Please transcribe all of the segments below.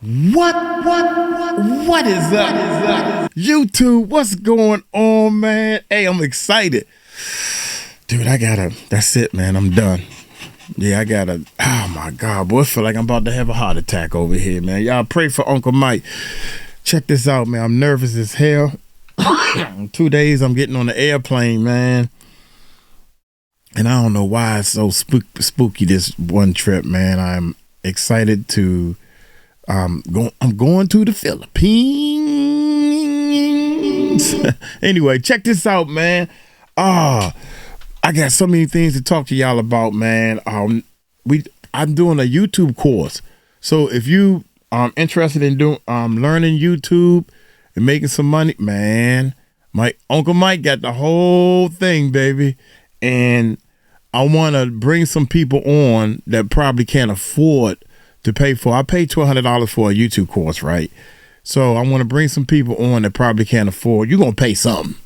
What is up? YouTube, what's going on, man? Hey, I'm excited. Dude, that's it, man. I'm done. Yeah, oh my God, boy, I feel like I'm about to have a heart attack over here, man. Y'all pray for Uncle Mike. Check this out, man. I'm nervous as hell. 2 days, I'm getting on the airplane, man. And I don't know why it's so spooky this one trip, man. I'm excited to... I'm going to the Philippines. Anyway, check this out, man. I got so many things to talk to y'all about, man. I'm doing a YouTube course. So if you are interested in learning YouTube and making some money, man, my Uncle Mike got the whole thing, baby. And I want to bring some people on that probably can't afford to pay for. I paid $1,200 for a YouTube course, right? So I want to bring some people on that probably can't afford. You're going to pay something.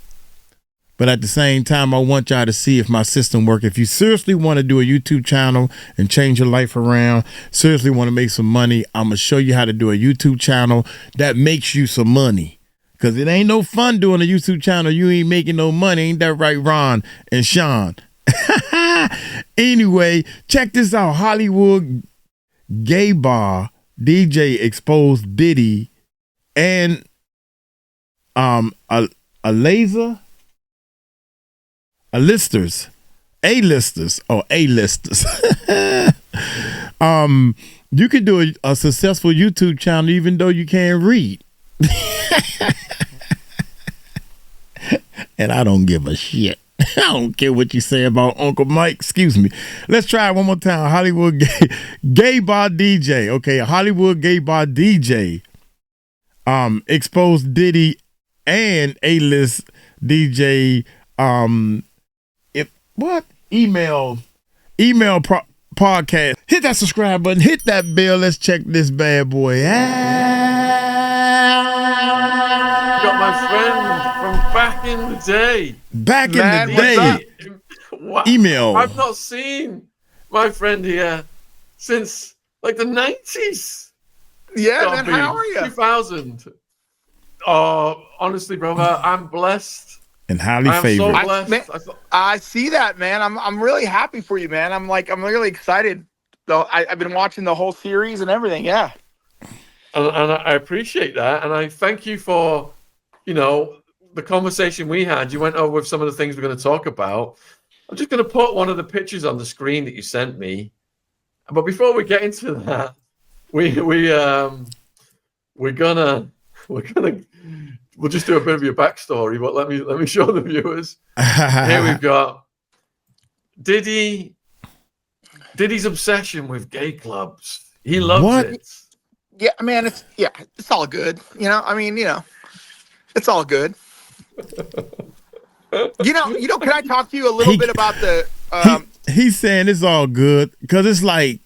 But at the same time, I want y'all to see if my system works. If you seriously want to do a YouTube channel and change your life around, seriously want to make some money, I'm going to show you how to do a YouTube channel that makes you some money. Because it ain't no fun doing a YouTube channel. You ain't making no money. Ain't that right, Ron and Sean? Anyway, check this out. Hollywood Gay Bar DJ exposed Diddy and A-listers. You could do a successful YouTube channel even though you can't read. And I don't give a shit. I don't care what you say about Uncle Mike. Excuse me. Let's try it one more time. Hollywood gay bar DJ. Okay, Hollywood gay bar DJ exposed Diddy and A-list DJ Emile podcast. Hit that subscribe button. Hit that bell. Let's check this bad boy out. Got my friend from back in the day. Wow. Emil. I've not seen my friend here since like the 90s. Yeah, man, how are you? 2000. Honestly, brother, I'm blessed. And highly favored. So blessed. I see that, man. I'm really happy for you, man. I'm really excited. So I've been watching the whole series and everything. Yeah. And I appreciate that. And I thank you for, the conversation we had. You went over with some of the things we're going to talk about. I'm just going to put one of the pictures on the screen that you sent me. But before we get into that, we'll just do a bit of your backstory. But let me show the viewers. Here we've got Diddy's obsession with gay clubs. He loves it. Yeah, man. It's all good. It's all good. Can I talk to you a little bit about the he's saying it's all good because it's like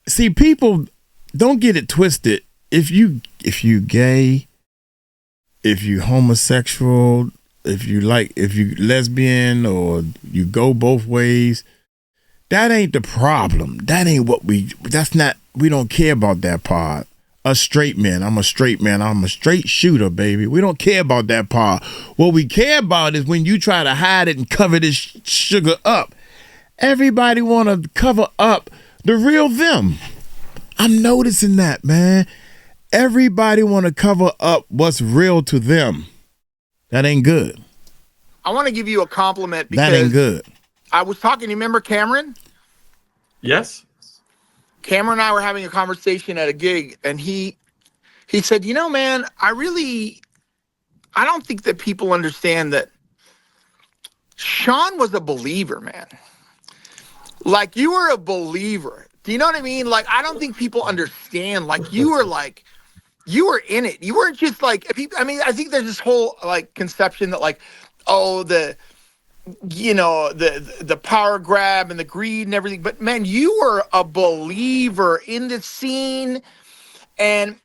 see, people don't get it twisted. If you gay, if you homosexual, if you lesbian or you go both ways, that ain't the problem. That ain't we don't care about that part. A straight man. I'm a straight man. I'm a straight shooter, baby. We don't care about that part. What we care about is when you try to hide it and cover this sugar up. Everybody want to cover up the real them. I'm noticing that, man. Everybody want to cover up what's real to them. That ain't good. I want to give you a compliment because that ain't good. I was talking, you remember Cameron? Yes. Cameron and I were having a conversation at a gig, and he said, man, I don't think that people understand that Sean was a believer, man. Like, you were a believer. Do you know what I mean? Like, I don't think people understand. Like, you were in it. You weren't just like, I think there's this whole like conception that like, oh, the power grab and the greed and everything. But man, you were a believer in the scene. And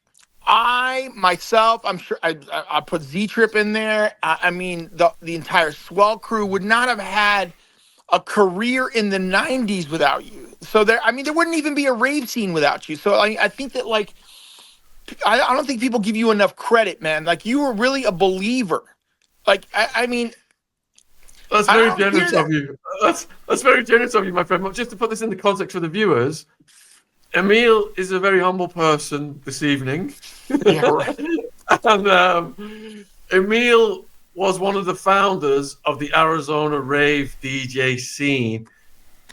I myself, I'm sure I put Z-Trip in there. The entire Swell crew would not have had a career in the 90s without you. So there wouldn't even be a rave scene without you. So I think that, like, I don't think people give you enough credit, man. Like, you were really a believer. Like, I mean, that's very generous of you. That's very generous of you, my friend. But just to put this in the context for the viewers, Emile is a very humble person this evening. Yeah, right. And Emile was one of the founders of the Arizona rave DJ scene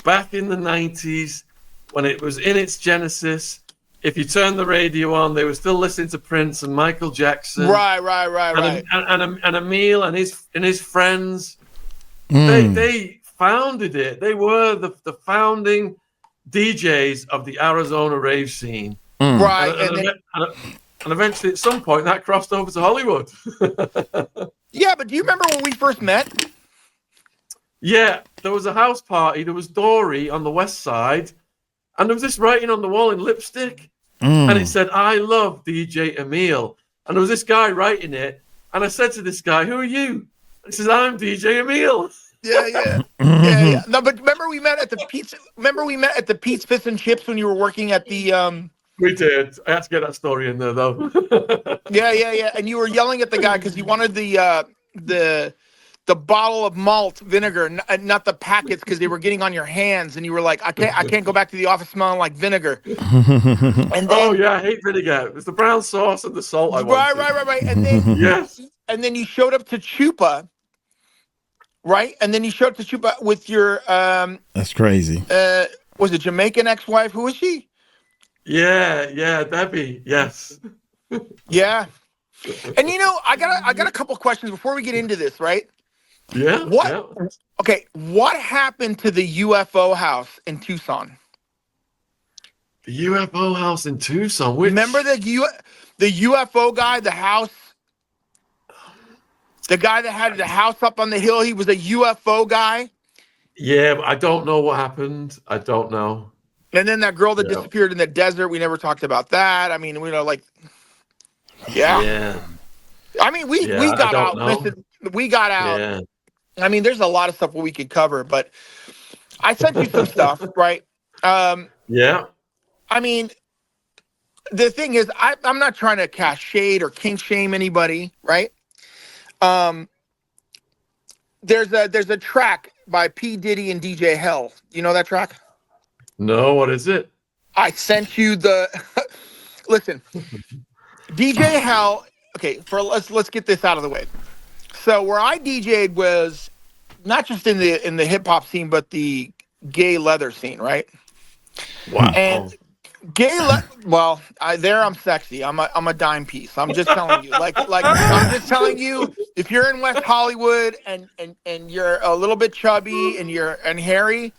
back in the 90s when it was in its genesis. If you turn the radio on, they were still listening to Prince and Michael Jackson. Right. And Emile and his friends, they founded it. They were the founding DJs of the Arizona rave scene. Right. And eventually, at some point, that crossed over to Hollywood. Yeah, but do you remember when we first met? Yeah, there was a house party. There was Dory on the west side. And there was this writing on the wall in lipstick. And it said, "I love DJ Emile." And there was this guy writing it. And I said to this guy, "Who are you?" He says, "I'm DJ Emile." Yeah. No, but remember we met at the pizza. Remember we met at the Pete's Fish and Chips when you were working at the. We did. I had to get that story in there, though. Yeah. And you were yelling at the guy because he wanted the bottle of malt vinegar, not the packets, because they were getting on your hands, and you were like, I can't go back to the office smelling like vinegar. And then, I hate vinegar. It's the brown sauce and the salt I want. Right. And then yes. And then you showed up to Chupa, right? And then you showed up to Chupa with your That's crazy. Was it Jamaican ex-wife? Who was she? Yeah, Debbie. Yes. Yeah. And I got a couple questions before we get into this, right? Yeah. Okay, what happened to the UFO house in Tucson? The UFO house in Tucson. Remember the UFO guy, the house? The guy that had the house up on the hill, he was a UFO guy? Yeah, but I don't know what happened. I don't know. And then that girl that disappeared in the desert, we never talked about that. I mean, yeah. I mean, we got out. Listen, we got out. Yeah. I mean, there's a lot of stuff we could cover, but I sent you some stuff, right? Yeah. I mean, the thing is, I'm not trying to cast shade or kink shame anybody, right? There's a track by P. Diddy and DJ Hell. You know that track? No, what is it? I sent you the. Listen, DJ Hell. Okay, let's get this out of the way. So where I DJ'd was not just in the hip hop scene, but the gay leather scene, right? Wow. And I'm sexy. I'm a dime piece. I'm just telling you. Like I'm just telling you, if you're in West Hollywood and you're a little bit chubby and hairy,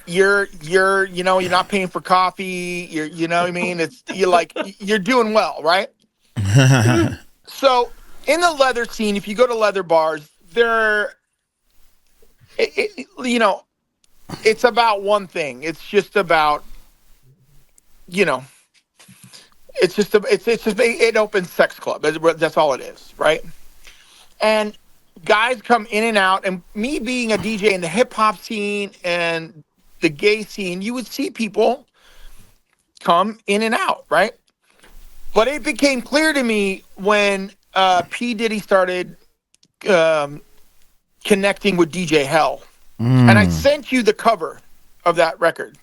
you're not paying for coffee. You know what I mean? You're doing well, right? So in the leather scene, if you go to leather bars, it's about one thing. It's just about, it's just an open sex club. That's all it is, right? And guys come in and out, and me being a DJ in the hip hop scene and the gay scene, you would see people come in and out, right? But it became clear to me when P. Diddy started connecting with DJ Hell. And I sent you the cover of that record.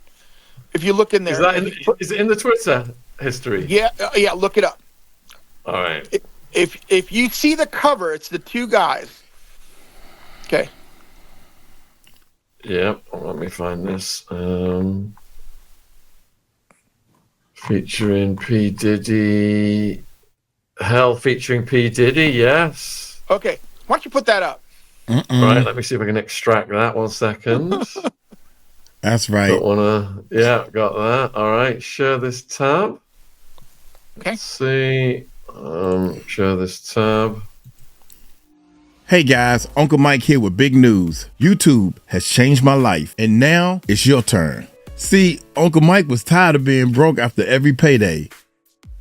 If you look in there. Is it in the Twitter history? Yeah, look it up. All right. If you see the cover, it's the two guys. Okay. Yep, let me find this. Featuring P. Diddy. Hell featuring P. Diddy, yes. Okay, why don't you put that up? Right, let me see if I can extract that 1 second. That's right. Got that. All right, share this tab. Okay. Let's see. Share this tab. Hey guys, Uncle Mike here with big news. YouTube has changed my life, and now it's your turn. See, Uncle Mike was tired of being broke after every payday.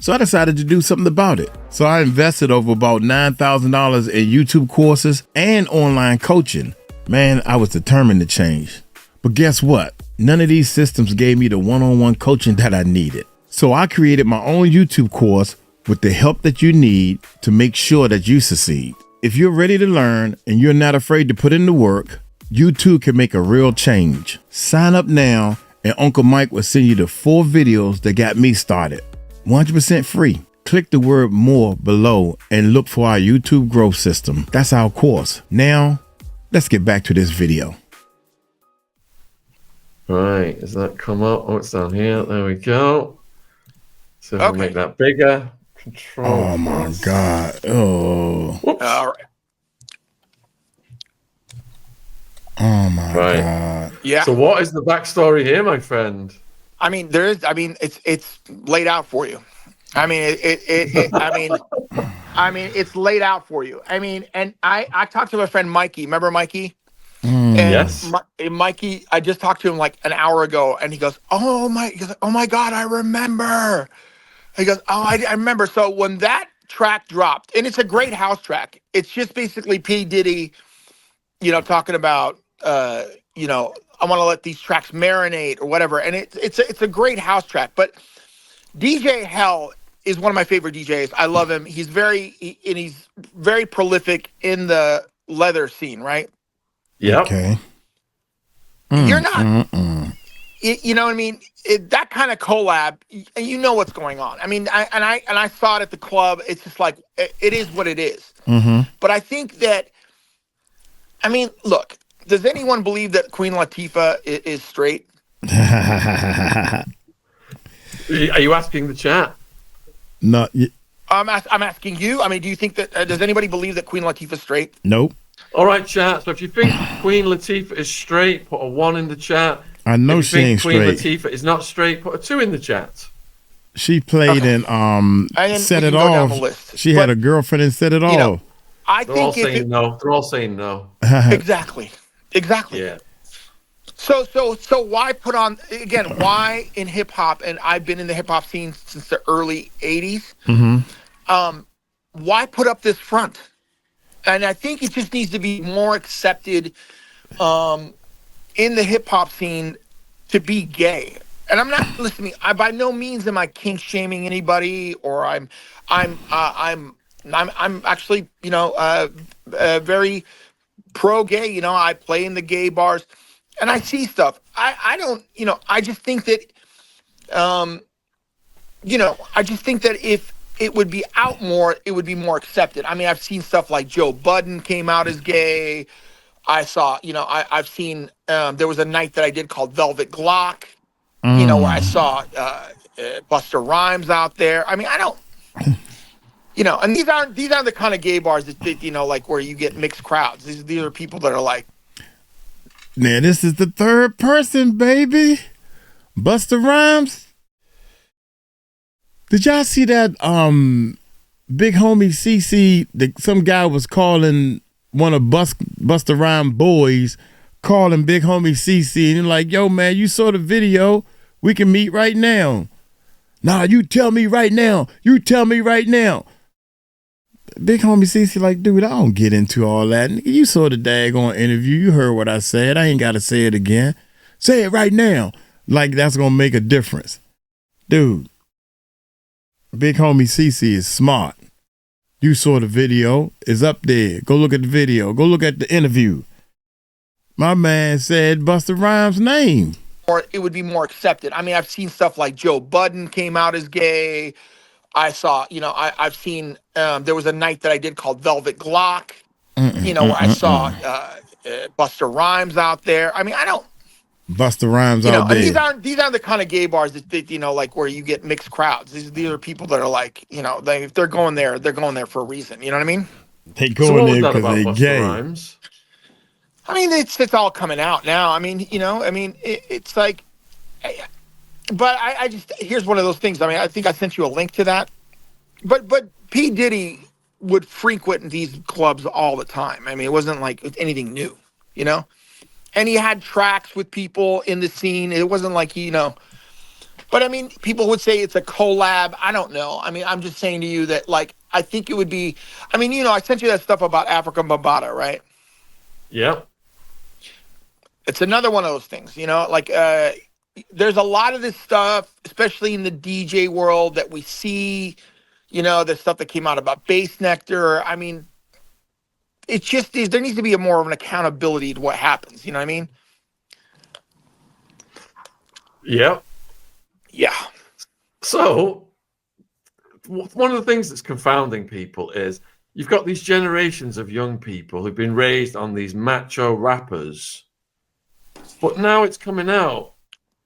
So I decided to do something about it. So I invested over about $9,000 in YouTube courses and online coaching. Man, I was determined to change. But guess what? None of these systems gave me the one-on-one coaching that I needed. So I created my own YouTube course with the help that you need to make sure that you succeed. If you're ready to learn and you're not afraid to put in the work, you too can make a real change. Sign up now and Uncle Mike will send you the 4 videos that got me started. 100% free. Click the word more below and look for our YouTube growth system. That's our course. Now, let's get back to this video. Right, does that come up? Oh, it's down here. There we go. So if we make that bigger. Control. Oh my God. Oh. Whoops. All right. Oh my God. Yeah. So what is the backstory here, my friend? I mean, it's laid out for you. I mean, it's laid out for you. I mean, and I talked to my friend Mikey. Remember Mikey? And Yes. Mikey, I just talked to him like an hour ago, and he goes, "Oh my God, I remember." He goes, "Oh, I remember." So when that track dropped, and it's a great house track. It's just basically P. Diddy, talking about, I want to let these tracks marinate or whatever. And it's a great house track. But DJ Hell is one of my favorite DJs. I love him. He's he's very prolific in the leather scene, right? Yeah. Okay. You're not. You know what I mean? That kind of collab, you know what's going on. I mean, I saw it at the club. It's just like it is what it is. But I think that, I mean, look, does anyone believe that Queen Latifah is straight? Are you asking the chat? No. I'm asking you. I mean, do you think that does anybody believe that Queen Latifah's straight? Nope. All right, chat. So if you think Queen Latifah is straight, put a 1 in the chat. I know if she ain't Queen straight. Latifah is not straight, put a 2 in the chat. She played in Set It Off. She had a girlfriend and Set It Off. I They're all think saying no. They're all saying no. Exactly. Yeah. So why put on again? Why in hip hop? And I've been in the hip hop scene since the early '80s. Why put up this front? And I think it just needs to be more accepted in the hip hop scene to be gay. And I'm not listening. I by no means am I kink shaming anybody, or I'm actually very pro gay. I play in the gay bars, and I see stuff. I don't. I just think that I just think that if it would be out more, it would be more accepted. I mean, I've seen stuff like Joe Budden came out as gay. I saw, I've seen, there was a night that I did called Velvet Glock, where I saw Busta Rhymes out there. I mean, I don't, and these aren't the kind of gay bars that like where you get mixed crowds. These are people that are like. Now, this is the third person, baby. Busta Rhymes. Did y'all see that big homie CC, some guy was calling one of Busta Rhymes boys, calling big homie CC, and he's like, "Yo, man, you saw the video. We can meet right now." "Nah, you tell me right now. You tell me right now." Big homie CC like, "Dude, I don't get into all that. Nigga, you saw the daggone interview. You heard what I said. I ain't got to say it again. Say it right now. Like that's going to make a difference." Dude. Big homie CC is smart. You saw the video. It's up there. Go look at the video. Go look at the interview. My man said Busta Rhymes' name. Or it would be more accepted. I mean, I've seen stuff like Joe Budden came out as gay. I saw, I've seen, there was a night that I did called Velvet Glock, where I saw Busta Rhymes out there. I mean, I don't. Busta Rhymes out there. And these aren't the kind of gay bars that like where you get mixed crowds. These are people that are like, if they're going there, they're going there for a reason. You know what I mean? They going there because they gay. Rhymes? I mean, it's all coming out now. I mean, it's like, but I just, here's one of those things. I mean, I think I sent you a link to that, but P. Diddy would frequent these clubs all the time. I mean, it wasn't like anything new, and he had tracks with people in the scene. It wasn't like but I mean, people would say it's a collab. I don't know. I mean, I'm just saying to you that, like, I think it would be, I mean, I sent you that stuff about Africa Bambaataa, right? Yep. It's another one of those things, like there's a lot of this stuff, especially in the DJ world, that we see, the stuff that came out about Bass Nectar. I mean, it's just, there needs to be more of an accountability to what happens. You know what I mean? Yep. Yeah. So one of the things that's confounding people is you've got these generations of young people who've been raised on these macho rappers, but now it's coming out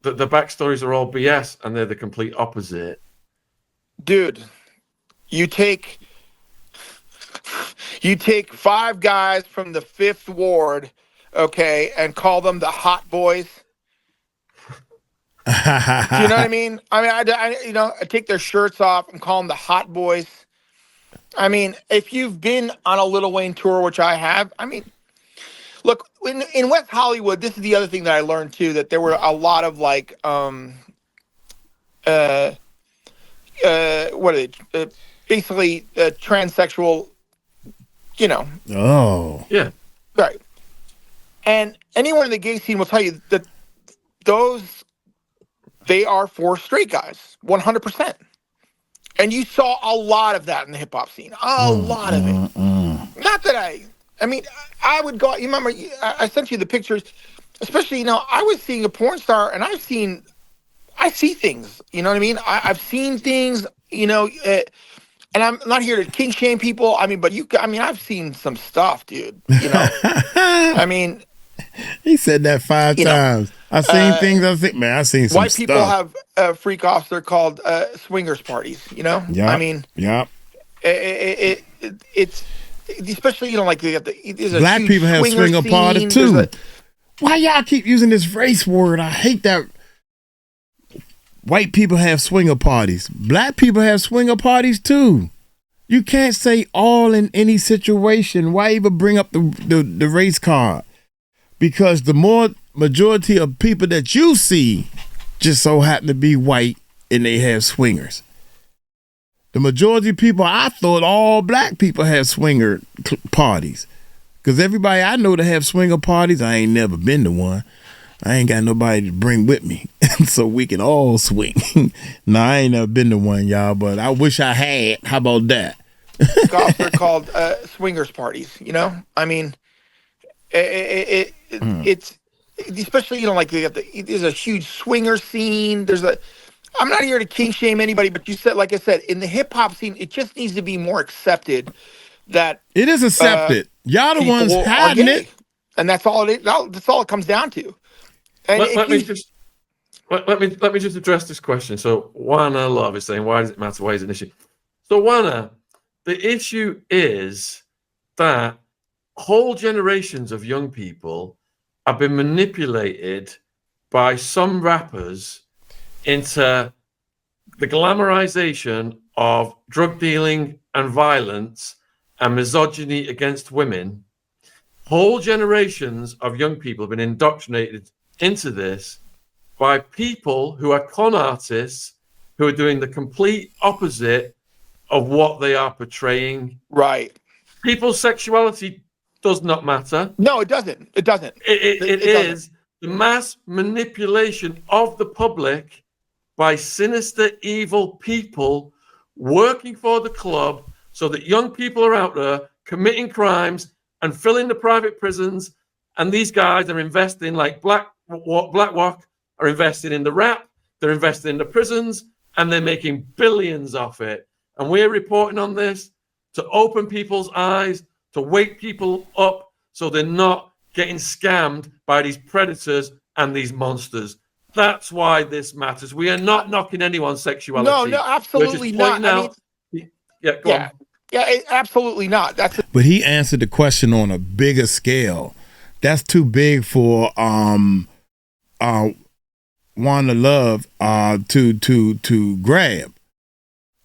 that the backstories are all BS and they're the complete opposite. Dude, you take 5 guys from the 5th Ward, okay, and call them the hot boys. Do you know what I mean? I take their shirts off and call them the hot boys. I mean, if you've been on a Lil Wayne tour, which I have, I mean, look, in West Hollywood, this is the other thing that I learned too, that there were a lot of like, what are they? Basically, transsexual, Oh. Yeah. Right. And anyone in the gay scene will tell you that they are 4 straight guys, 100%. And you saw a lot of that in the hip hop scene, a lot of it. Not that I mean, I would go. You remember? I sent you the pictures, especially. I was seeing a porn star, and I see things. You know what I mean? I've seen things. And I'm not here to king shame people. I mean, but I've seen some stuff, dude. I mean, he said that 5 times. I've seen things. I've seen some white stuff. people have freak offs. They're called swingers parties. Yeah. I mean, yeah. It's especially like there's a black people have swinger party too. Why y'all keep using this race word? I hate that. White people have swinger parties. Black people have swinger parties too. You can't say all in any situation. Why even bring up the race card? Because the more majority of people that you see just so happen to be white and they have swingers. The majority of people, I thought all black people have swinger parties. Because everybody I know that have swinger parties, I ain't never been to one. I ain't got nobody to bring with me so we can all swing. No, I ain't never been to one, y'all, but I wish I had. How about that? They're called swingers parties, I mean, it's especially, like there's a huge swinger scene. I'm not here to king shame anybody, but like I said, in the hip hop scene, it just needs to be more accepted that it is accepted. Y'all the ones hiding it. And that's all it comes down to. And let me just address this question. So Juana Love is saying, why does it matter? Why is it an issue? So Juana, the issue is that whole generations of young people have been manipulated by some rappers into the glamorization of drug dealing and violence and misogyny against women. Whole generations of young people have been indoctrinated into this by people who are con artists who are doing the complete opposite of what they are portraying. Right. People's sexuality does not matter. No, it doesn't. It doesn't. It is the mass manipulation of the public by sinister, evil people working for the club so that young people are out there committing crimes and filling the private prisons. And these guys are investing, like Blackwalk are investing in the rap, they're investing in the prisons, and they're making billions off it. And we're reporting on this to open people's eyes, to wake people up so they're not getting scammed by these predators and these monsters. That's why this matters. We are not knocking anyone's sexuality. No, absolutely not. Go on. Yeah, absolutely not. But he answered the question on a bigger scale. That's too big for Wanda Love to grab.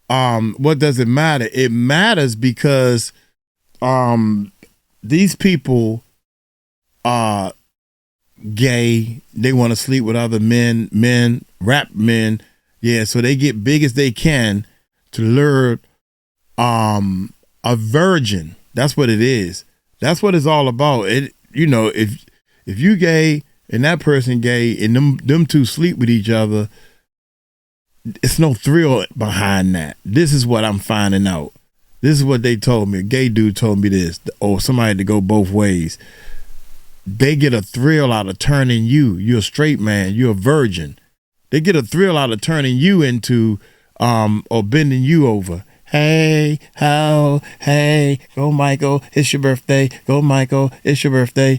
What does it matter? It matters because these people are gay. They want to sleep with other men, rap men. Yeah, so they get big as they can to lure a virgin. That's what it is. That's what it's all about. If you gay and that person gay, and them two sleep with each other, it's no thrill behind that. This is what I'm finding out. This is what they told me. A gay dude told me this. Or somebody had to go both ways. They get a thrill out of turning you. You're a straight man. You're a virgin. They get a thrill out of turning you into, or bending you over. Hey, how, hey, go Michael, it's your birthday. Go Michael, it's your birthday.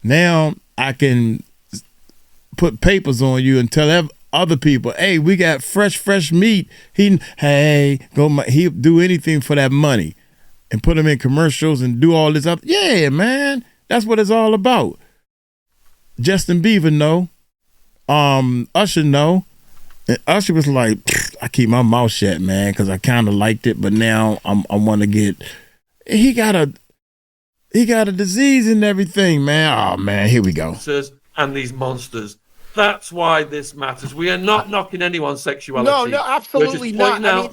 Now I can put papers on you and tell other people, hey, we got fresh meat. He'll do anything for that money and put them in commercials and do all this other. Yeah, man, that's what it's all about. Justin Bieber know, Usher know, and Usher was like, I keep my mouth shut, man, because I kind of liked it, but now I want to get. He got a disease and everything, man. Oh man, here we go. And these monsters. That's why this matters. We are not knocking anyone's sexuality. No, absolutely not. On.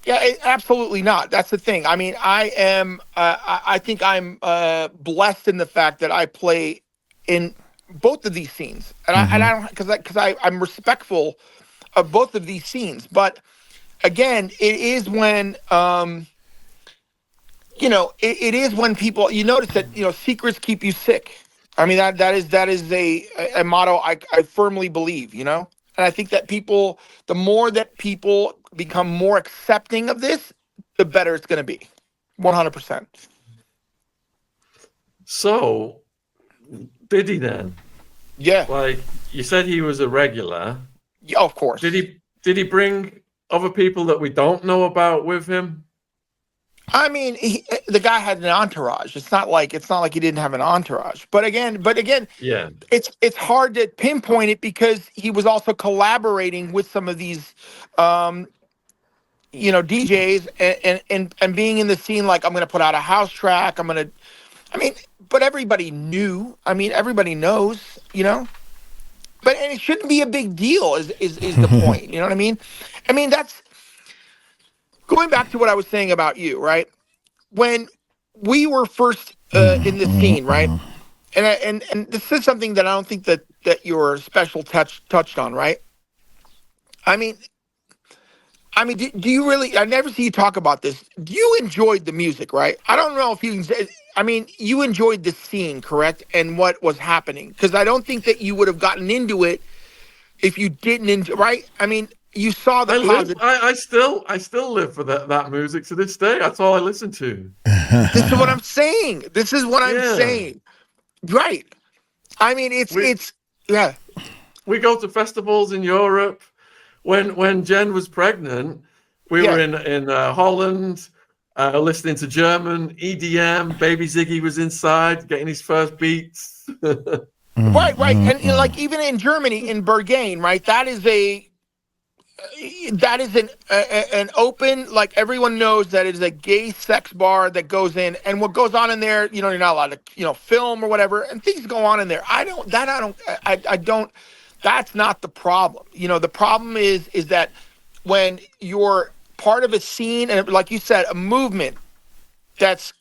Absolutely not. That's the thing. I mean, I am. I think I'm blessed in the fact that I play in both of these scenes, and I don't because I'm respectful of both of these scenes. But again, it is when it is when people, you notice that secrets keep you sick. I mean, that is a motto I firmly believe, and I think that the more that people become more accepting of this, the better it's going to be. 100%. So, Diddy then? Yeah. Like you said, he was a regular. Yeah, of course. Did he bring other people that we don't know about with him? I mean, the guy had an entourage. It's not like he didn't have an entourage. But again, yeah, it's hard to pinpoint it because he was also collaborating with some of these, DJs and being in the scene. Like, I'm going to put out a house track. But everybody knew. I mean, everybody knows. But and it shouldn't be a big deal. Is the point? You know what I mean? I mean that's. Going back to what I was saying about you, right? When we were first in the scene, right? And this is something that I don't think that your special touched on, right? I mean, do you really? I never see you talk about this. You enjoyed the music, right? I don't know if you. I mean, you enjoyed the scene, correct? And what was happening? Because I don't think that you would have gotten into it if you didn't enjoy, right? I mean. You saw the positive. I still live for that music to this day. That's all I listen to. This is what I'm saying. Right. I mean, it's yeah. We go to festivals in Europe. When Jen was pregnant, we were in Holland, listening to German EDM. Baby Ziggy was inside getting his first beats. Right. And like even in Germany, in Berghain, right? That is an open, like everyone knows that it is a gay sex bar that goes in, and what goes on in there, you're not allowed to, film or whatever, and things go on in there. I don't, that's not the problem. The problem is that when you're part of a scene, and like you said, a movement that's,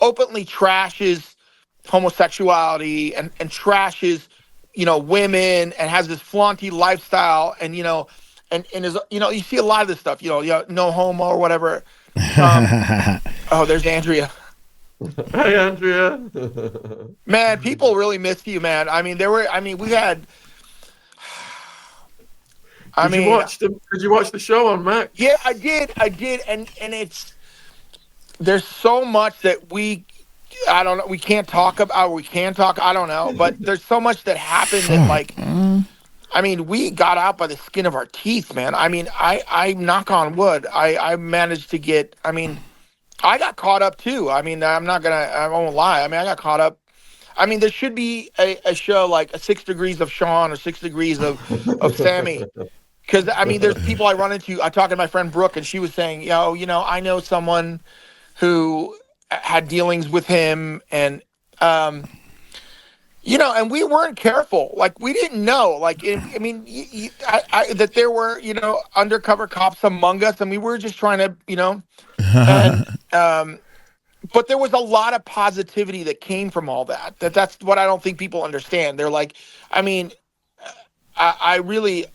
openly trashes homosexuality and trashes women and has this flaunty lifestyle and and is you see a lot of this stuff no homo or whatever. Oh, there's Andrea. Hi, Andrea. Man, people really missed you, man. I mean, we had. Did you watch the show on Max? Yeah, I did, and there's so much that I don't know. We can't talk about. We can talk. I don't know. But there's so much that happened that, we got out by the skin of our teeth, man. I mean, I knock on wood. I managed to get. I got caught up too. I won't lie. I got caught up. There should be a show like 6 Degrees of Sean or 6 Degrees of Sammy. Because there's people I run into. I talked to my friend Brooke, and she was saying, I know someone who had dealings with him, and and we weren't careful. Like, we didn't know. Like, that there were undercover cops among us, and we were just trying to and but there was a lot of positivity that came from all that. That's what I don't think people understand. They're like, I mean, I really,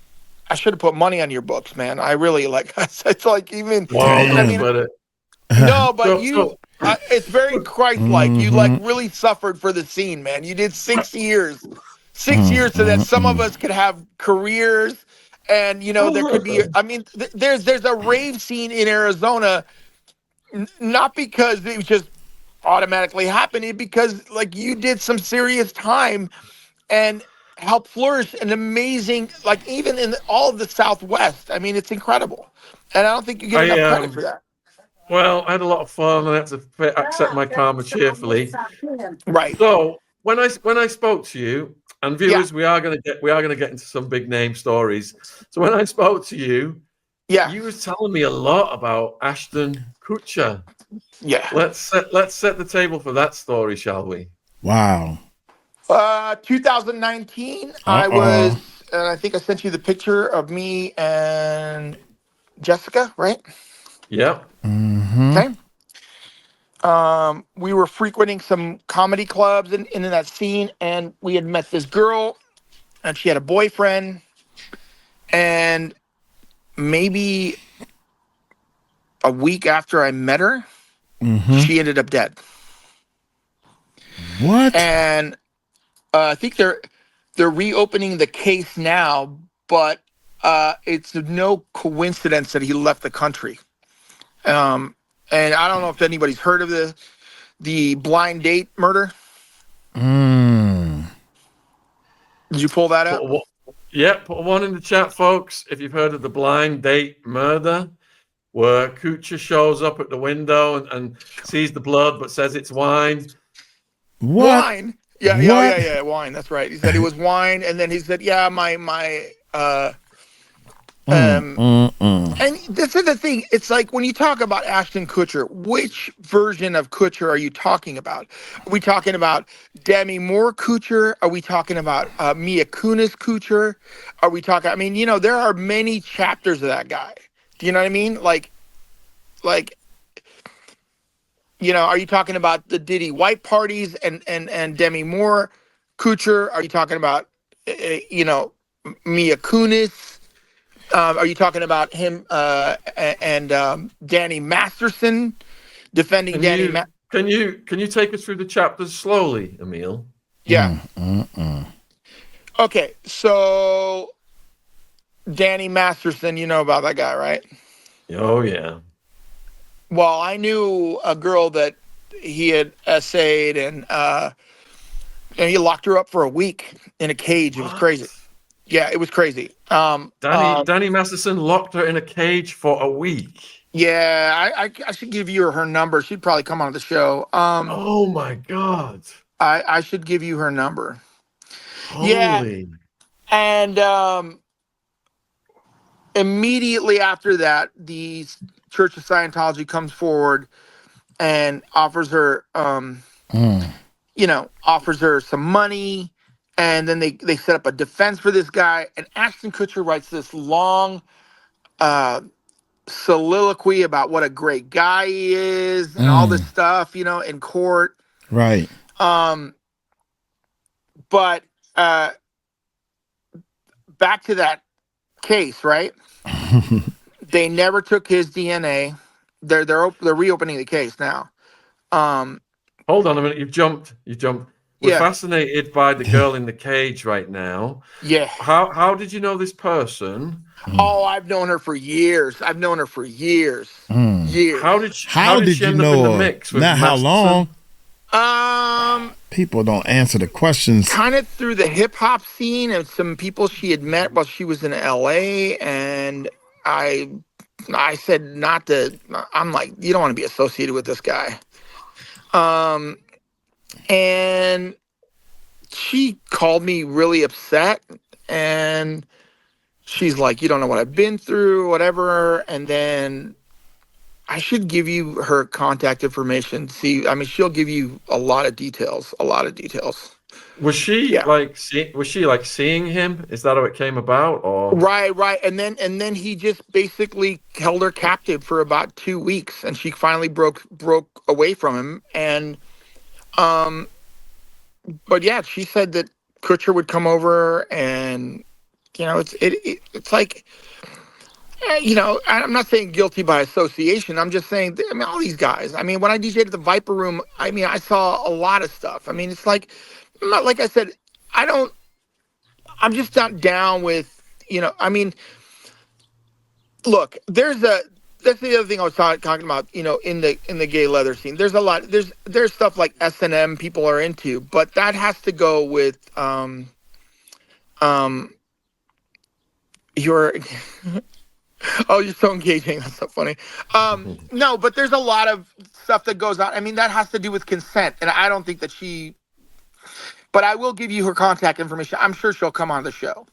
I should have put money on your books, man. I really like. It's like even. Wow, I don't mean, sweat it. no, but So, it's very Christ-like. You like really suffered for the scene, man. You did 6 years, 6 years, so that some of us could have careers, and there could be. I mean, there's a rave scene in Arizona, not because it was just automatically happening, because like you did some serious time and helped flourish an amazing, like even in all of the Southwest. I mean, it's incredible, and I don't think you get enough credit for that. well, I had a lot of fun. I had to accept my karma cheerfully. Right. So when I spoke to you, and Yeah. viewers, we are gonna get into some big name stories. So when I spoke to you, Yeah. you was telling me a lot about Ashton Kutcher. Yeah. Let's set the table for that story, shall we? Wow. 2019, I was, and I think I sent you the picture of me and Jessica, right? Yep. Okay. We were frequenting some comedy clubs in that scene, and we had met this girl, and she had a boyfriend, and maybe a week after I met her, she ended up dead. What? And I think they're reopening the case now, but it's no coincidence that he left the country. And I don't know if anybody's heard of the blind date murder. Did you pull that up? Put one in the chat, folks. If you've heard of the blind date murder, where Kutcher shows up at the window and sees the blood, but says it's wine. What? Wine. Yeah, wine. That's right. He said it was wine, and then he said, "Yeah, my." And this is the thing. It's like when you talk about Ashton Kutcher, which version of Kutcher are you talking about? Are we talking about Demi Moore Kutcher? Are we talking about Mia Kunis Kutcher? Are we talking? I mean, there are many chapters of that guy. Do you know what I mean? Like. Are you talking about the Diddy white parties and Demi Moore Kutcher? Are you talking about, Mia Kunis? Are you talking about him and Danny Masterson defending Can you take us through the chapters slowly, Emil? Yeah. Okay, so Danny Masterson, you know about that guy, right? Oh, yeah. Well, I knew a girl that he had essayed, and he locked her up for a week in a cage. It was crazy. Yeah, it was crazy. Danny Masterson locked her in a cage for a week. Yeah, I should give you her number. She'd probably come on the show. Oh my God. I should give you her number. Holy. Yeah, and immediately after that, the Church of Scientology comes forward and offers her, offers her some money, and then they set up a defense for this guy. And Ashton Kutcher writes this long soliloquy about what a great guy he is and all this stuff, in court. Right. But back to that case, right? They never took his DNA. They're reopening the case now. Hold on a minute. You've jumped. We're fascinated by the girl in the cage right now. Yeah. How did you know this person? Oh, I've known her for years. Years. How did she you end up know in the her? mix with Not how Masterson? long. People don't answer the questions. Kind of through the hip hop scene and some people she had met while she was in LA, and I said not to. I'm like, you don't want to be associated with this guy. And she called me really upset, and she's like, you don't know what I've been through, whatever. And then I should give you her contact information. See, I mean, she'll give you a lot of details. Was she Yeah. like seeing him? Is that how it came about, or? Right. And then he just basically held her captive for about 2 weeks, and she finally broke away from him. And um, but yeah, she said that Kutcher would come over, and it's like, I'm not saying guilty by association. I'm just saying, I mean, all these guys. I mean, when I DJed at the Viper Room, I mean, I saw a lot of stuff. I mean, it's like, like I said, I don't. I'm just not down with, I mean, look, that's the other thing I was talking about, in the gay leather scene. There's a lot, there's stuff like S&M people are into, but that has to go with your oh, you're so engaging. That's so funny. No, but there's a lot of stuff that goes on. I mean, that has to do with consent, and I don't think that but I will give you her contact information. I'm sure she'll come on the show.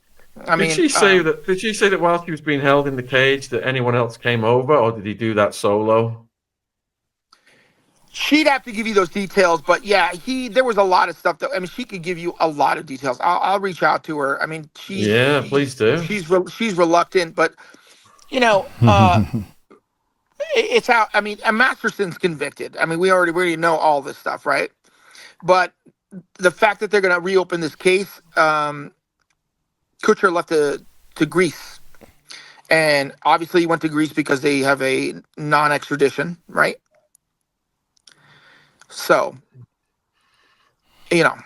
Did she say that while she was being held in the cage that anyone else came over, or did he do that solo? She'd have to give you those details, but yeah, there was a lot of stuff she could give you a lot of details. I'll reach out to her. I mean, please do. She's reluctant, but it's out. I mean, and Masterson's convicted. I mean, we already know all this stuff, right? But the fact that they're going to reopen this case, Kutcher left to Greece, and obviously he went to Greece because they have a non-extradition, right? So, we'll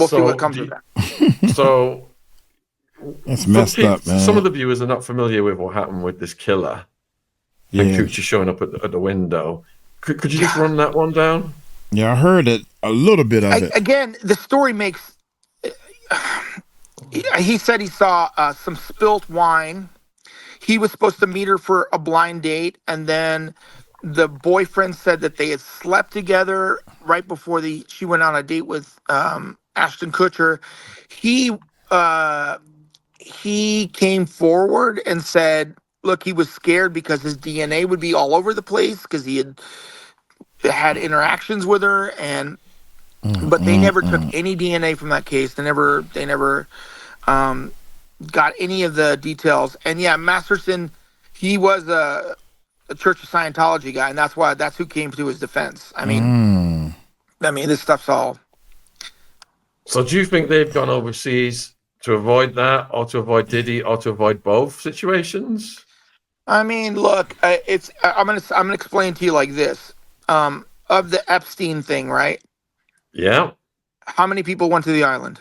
see what comes of that. So, that's messed up, man. Some of the viewers are not familiar with what happened with this killer. Yeah. And Kutcher showing up at the window. Could you just run that one down? Yeah, I heard it, a little bit of it. Again, the story makes... He said he saw some spilt wine. He was supposed to meet her for a blind date, and then the boyfriend said that they had slept together right before she went on a date with Ashton Kutcher. He came forward and said, look, he was scared because his DNA would be all over the place because he had interactions with her, but they never took any DNA from that case. They never got any of the details. And yeah, Masterson, he was a Church of Scientology guy, and that's who came to his defense. I mean, this stuff's all. So do you think they've gone overseas to avoid that, or to avoid Diddy, or to avoid both situations? I mean, look, I'm gonna explain to you like this. Of the Epstein thing, right? Yeah. How many people went to the island?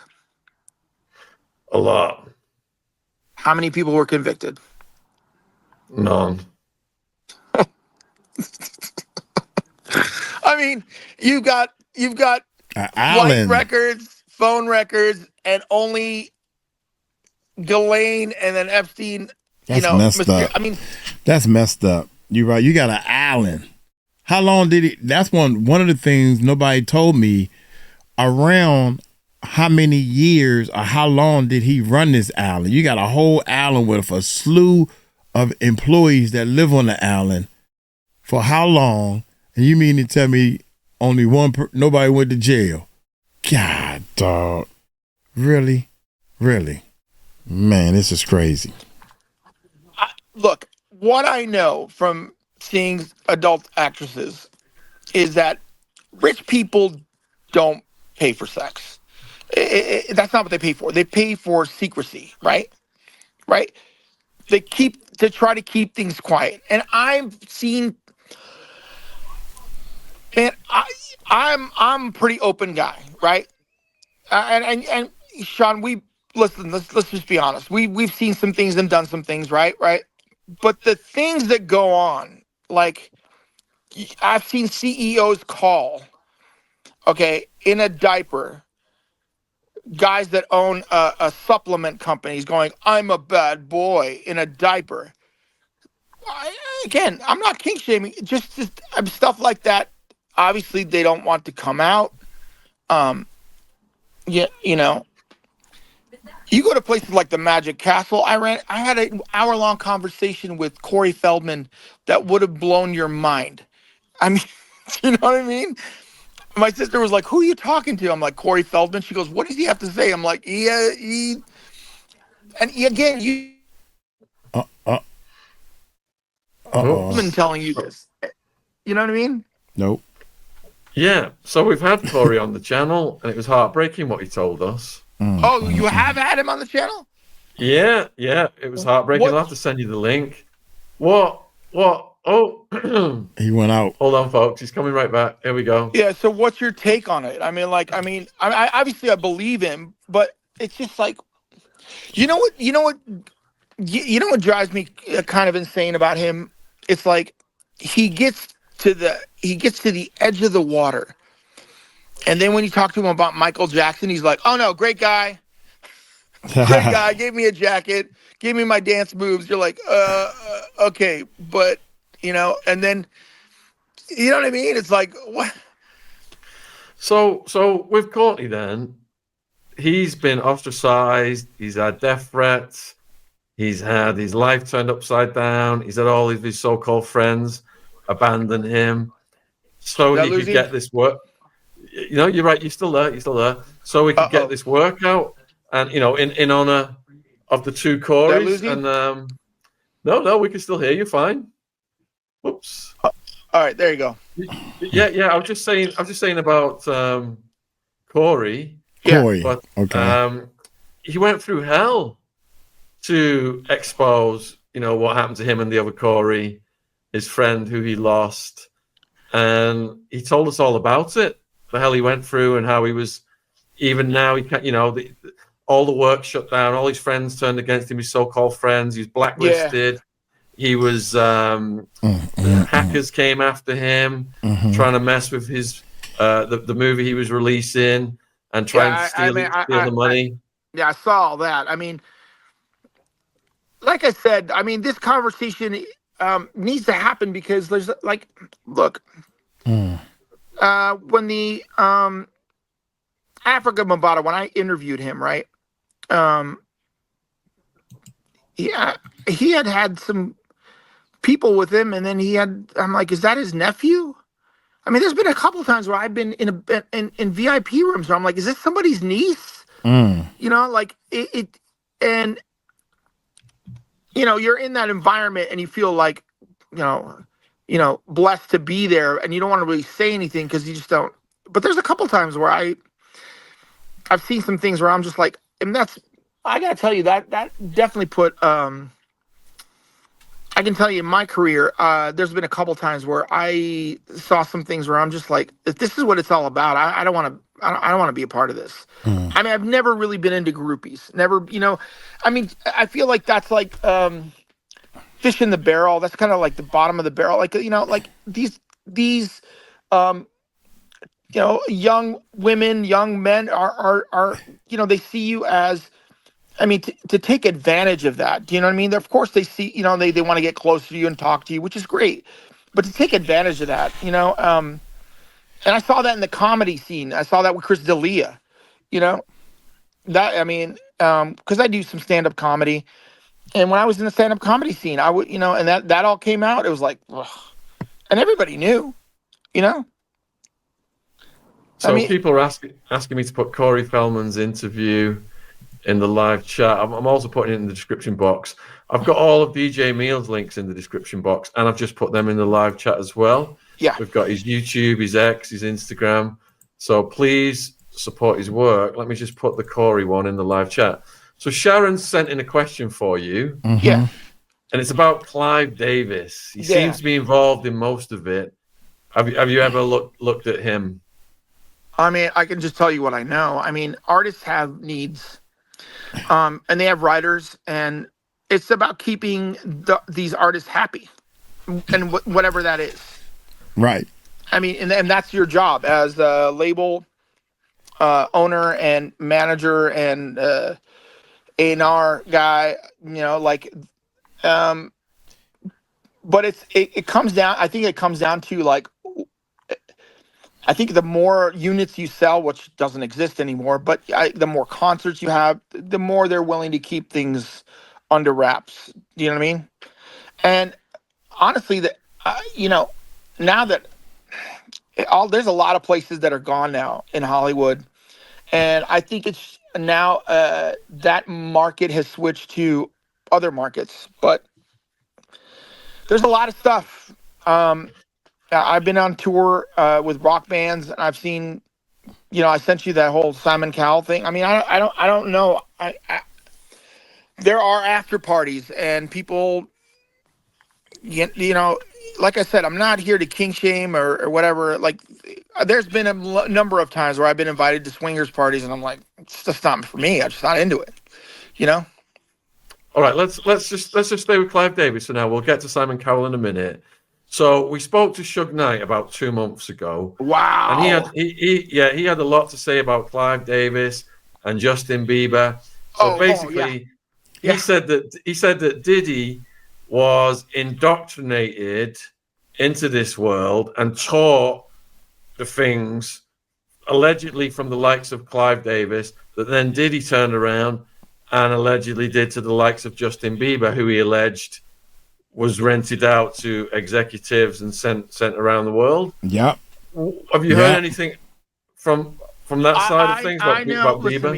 A lot. How many people were convicted? None. I mean, you've got flight records, phone records, and only Ghislaine and then Epstein. That's messed up. I mean, that's messed up. You're right. You got an island. How long did he? That's one of the things nobody told me. Around how many years or how long did he run this island? You got a whole island with a slew of employees that live on the island. For how long? And you mean to tell me only nobody went to jail? God, dog. Really? Really? Man, this is crazy. Look, what I know from seeing adult actresses is that rich people don't pay for sex. That's not what they pay for. They pay for secrecy, right? Right? They try to keep things quiet. And I've seen, man, I'm a pretty open guy, right? And Sean, let's just be honest. We've seen some things and done some things, right? Right? But the things that go on, like I've seen CEOs call, okay, in a diaper, guys that own a supplement companies going, I'm a bad boy in a diaper. Again, I'm not kink shaming, just stuff like that. Obviously, they don't want to come out. Yeah, you go to places like the Magic Castle. I had an hour-long conversation with Corey Feldman that would have blown your mind. I mean, you know what I mean? My sister was like, "Who are you talking to?" I'm like, "Corey Feldman." She goes, "What does he have to say?" I'm like, "Yeah, and again, you Uh, uh, been telling you this. You know what I mean?" Nope. Yeah. So we've had Corey on the channel, and it was heartbreaking what he told us. Oh, you have had him on the channel? Yeah, it was heartbreaking. I'll have to send you the link. What? Oh, He went out. hold on, folks. He's coming right back. Here we go. Yeah. So, what's your take on it? I obviously I believe him, but it's just like, you know what drives me kind of insane about him? It's like he gets to the edge of the water, and then when you talk to him about Michael Jackson, he's like, "Oh no, great guy, gave me a jacket, gave me my dance moves." You're like, okay, but and then you know what I mean? It's like, what? So with Courtney, then he's been ostracized. He's had death threats. He's had his life turned upside down. He's had all of his so-called friends abandon him, so he could get this work. You're right. You're still there. So we could get this workout, and in honor of the two Corys. And no, we can still hear you fine. Whoops. All right, there you go. Yeah. I was just saying about Corey. Corey. But okay. He went through hell to expose, what happened to him and the other Corey, his friend who he lost, and he told us all about it. The hell he went through and how he was. Even now, he can't. All the work shut down. All his friends turned against him. His so-called friends. He was blacklisted. Yeah. He was. Hackers came after him, trying to mess with his the movie he was releasing and trying to steal the money. I saw all that. Like I said, this conversation needs to happen because there's look. When the Africa Bambaataa, when I interviewed him, right? He had some people with him, and then I'm like, is that his nephew? There's been a couple of times where I've been in VIP rooms where I'm like, is this somebody's niece? You're in that environment and you feel like, blessed to be there, and you don't want to really say anything because you just don't. But there's a couple times where I've seen some things where I'm just like, and I gotta tell you that definitely put. I can tell you in my career, there's been a couple times where I saw some things where I'm just like, if this is what it's all about, I don't want to. I don't want to be a part of this. I've never really been into groupies. Never, I feel like that's like. Fish in the barrel. That's kind of like the bottom of the barrel. Like these young women, young men are they see you as, to take advantage of that. Do you know what I mean? Of course they see, they want to get close to you and talk to you, which is great. But to take advantage of that, and I saw that in the comedy scene. I saw that with Chris D'Elia, because I do some stand-up comedy. And when I was in the stand-up comedy scene, I would, and that all came out. It was like, ugh. And everybody knew, So people are asking me to put Corey Feldman's interview in the live chat. I'm also putting it in the description box. I've got all of DJ Emile's links in the description box, and I've just put them in the live chat as well. Yeah. We've got his YouTube, his X, his Instagram. So please support his work. Let me just put the Corey one in the live chat. So Sharon sent in a question for you. Yeah. And it's about Clive Davis. He seems to be involved in most of it. Have you ever looked at him? I can just tell you what I know. Artists have needs, and they have writers, and it's about keeping these artists happy, and whatever that is. Right. And that's your job as a label owner and manager and A&R guy. But it comes down. I think it comes down to like. I think the more units you sell, which doesn't exist anymore, but the more concerts you have, the more they're willing to keep things under wraps. Do you know what I mean? And honestly, now that there's a lot of places that are gone now in Hollywood, and I think it's now that market has switched to other markets. But there's a lot of stuff. I've been on tour with rock bands, and I've seen, I sent you that whole Simon Cowell thing. I mean, I don't know. There are after parties, and people, like I said, I'm not here to kink shame or whatever. Like, there's been a number of times where I've been invited to swingers parties, and I'm like, it's just not for me. I'm just not into it. All right, let's just stay with Clive Davis for now. We'll get to Simon Cowell in a minute. So we spoke to Suge Knight about 2 months ago. Wow. And he had a lot to say about Clive Davis and Justin Bieber. So basically, he said that Diddy was indoctrinated into this world and taught the things allegedly from the likes of Clive Davis that then Diddy turned around and allegedly did to the likes of Justin Bieber, who he alleged was rented out to executives and sent around the world. Yep. Have you heard anything from that side of things about Bieber?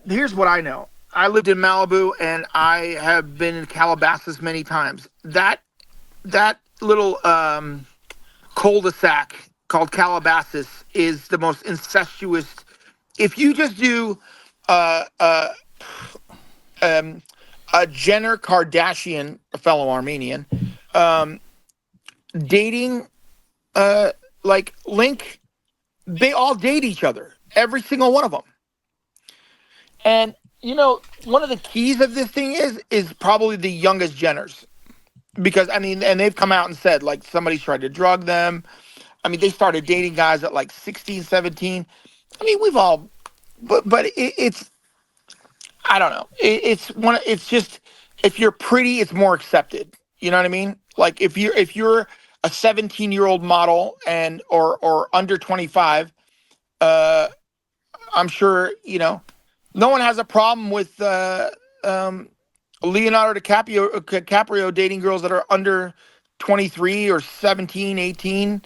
Here's what I know. I lived in Malibu, and I have been in Calabasas many times. That little cul-de-sac called Calabasas is the most incestuous. If you just do a Jenner Kardashian, a fellow Armenian, dating like Link, they all date each other, every single one of them. And one of the keys of this thing is probably the youngest Jenners, because and they've come out and said, like, somebody's tried to drug them. I mean, they started dating guys at like 16, 17. I mean, we've all, but it's, I don't know. It's just, if you're pretty, it's more accepted. You know what I mean? Like, if you're a 17-year-old model or under 25, I'm sure, no one has a problem with Leonardo DiCaprio dating girls that are under 23 or 17, 18,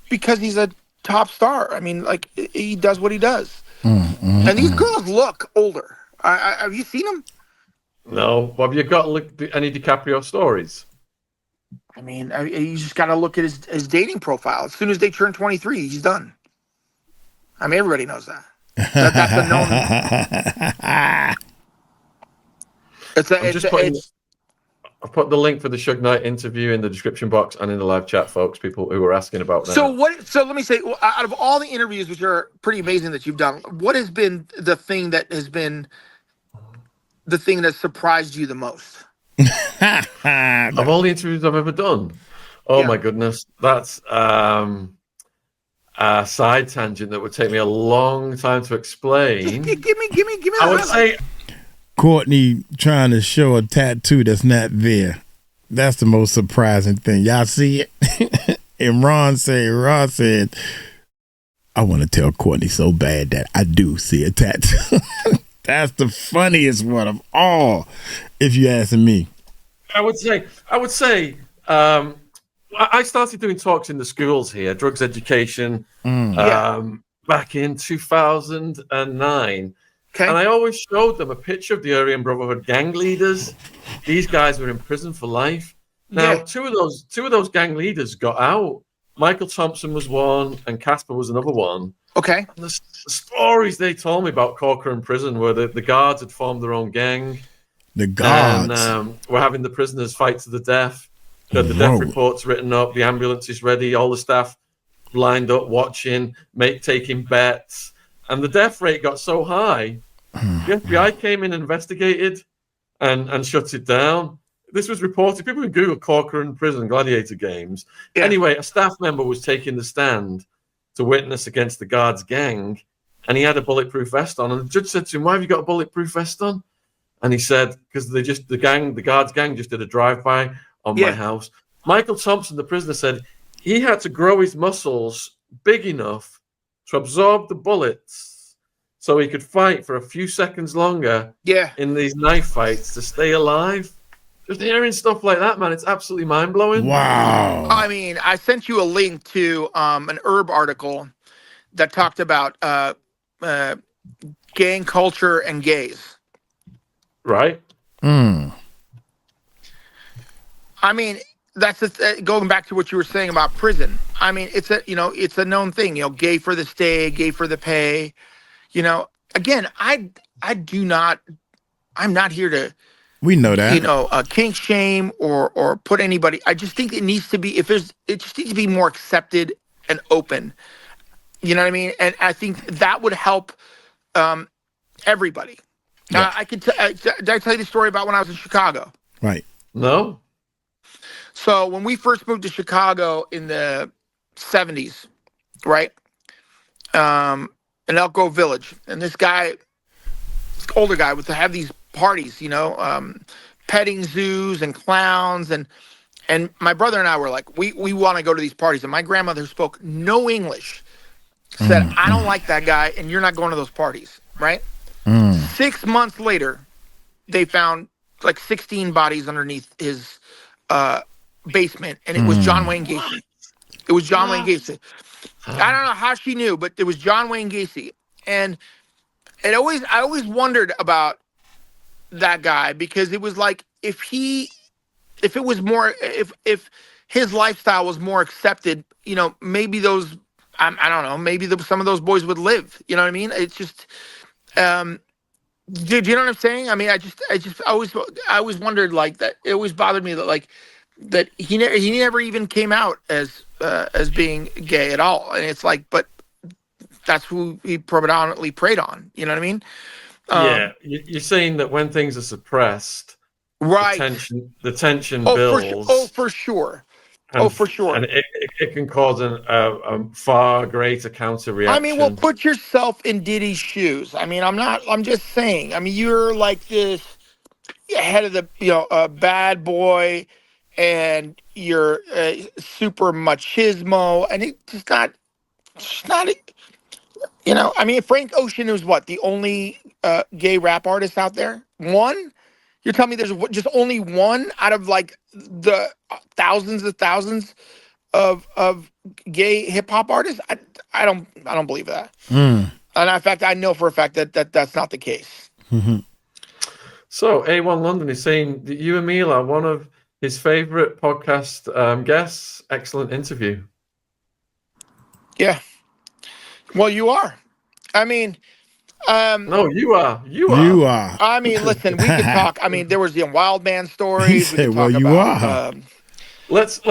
because he's a top star. I mean, like, he does what he does. And these girls look older. Have you seen them? No. Have you got any DiCaprio stories? I mean, you just got to look at his dating profile. As soon as they turn 23, he's done. I mean, everybody knows that. That's a known. I've put the link for the Suge Knight interview in the description box and in the live chat, folks. People who were asking about that. So let me say, out of all the interviews, which are pretty amazing that you've done, what has been the thing that surprised you the most? Of all the interviews I've ever done, my goodness, that's a side tangent that would take me a long time to explain. Give me. I would say Courtney trying to show a tattoo that's not there. That's the most surprising thing. Y'all see it? And Ron said, I want to tell Courtney so bad that I do see a tattoo. That's the funniest one of all, if you ask me. I would say, I started doing talks in the schools here, drugs education, back in 2009. Okay. And I always showed them a picture of the Aryan Brotherhood gang leaders. These guys were in prison for life. Now, two of those gang leaders got out. Michael Thompson was one, and Casper was another one. Okay. And the stories they told me about Corcoran prison were that the guards had formed their own gang. The guards. And were having the prisoners fight to the death. They had the death reports written up, the ambulances ready, all the staff lined up watching, taking bets. And the death rate got so high, the FBI came in and investigated and shut it down. This was reported. People can Google Corcoran prison Gladiator games. Yeah. Anyway, a staff member was taking the stand to witness against the guards' gang, and he had a bulletproof vest on. And the judge said to him, "Why have you got a bulletproof vest on?" And he said, "Because the guards' gang just did a drive-by on my house." Michael Thompson, the prisoner, said he had to grow his muscles big enough to absorb the bullets so he could fight for a few seconds longer in these knife fights to stay alive. Just hearing stuff like that, man, it's absolutely mind blowing. Wow. I mean, I sent you a link to an Herb article that talked about gang culture and gays. Right. Mm. I mean, that's going back to what you were saying about prison. I mean, it's a known thing. Gay for the stay, gay for the pay. Again, I'm not here to, We know that. kink shame or put anybody. I just think it needs to be, it just needs to be more accepted and open. You know what I mean? And I think that would help everybody. Yeah. Did I tell you the story about when I was in Chicago? Right. No. So when we first moved to Chicago in the 70s, right? In Elk Grove Village, and this older guy, would have these parties, petting zoos and clowns, and my brother and I were like, we want to go to these parties, and my grandmother, who spoke no English, said, I don't like that guy, and you're not going to those parties, right? 6 months later, they found like 16 bodies underneath his basement, and it was John Wayne Gacy. It was John Wayne Gacy. I don't know how she knew, but it was John Wayne Gacy. And I always wondered about that guy, because it was like, if his lifestyle was more accepted, maybe those, I don't know, maybe some of those boys would live. You know what I mean? It's just, do you know what I'm saying? I mean, I always wondered, like, that. It always bothered me that he never even came out as being gay at all. And it's like, but that's who he predominantly preyed on. You know what I mean? Yeah, you're saying that when things are suppressed, right? The tension builds. For sure. And, for sure. And it can cause a far greater counter reaction. I mean, well, put yourself in Diddy's shoes. I mean, I'm just saying. I mean, you're like this head of the, bad boy, and you're super machismo, and it's just not, I mean, Frank Ocean is what, the only gay rap artist out there? One? You're telling me there's just only one out of like the thousands of gay hip hop artists? I don't believe that. And in fact, I know for a fact that that's not the case. Mm-hmm. So A1 London is saying that you, Emile, are one of his favorite podcast guests. Excellent interview. Yeah. Well, you are. I mean, no, you are. You are. I mean, listen, we could talk. I mean, there was the Wild Man stories. He said, "Well, you are." Let's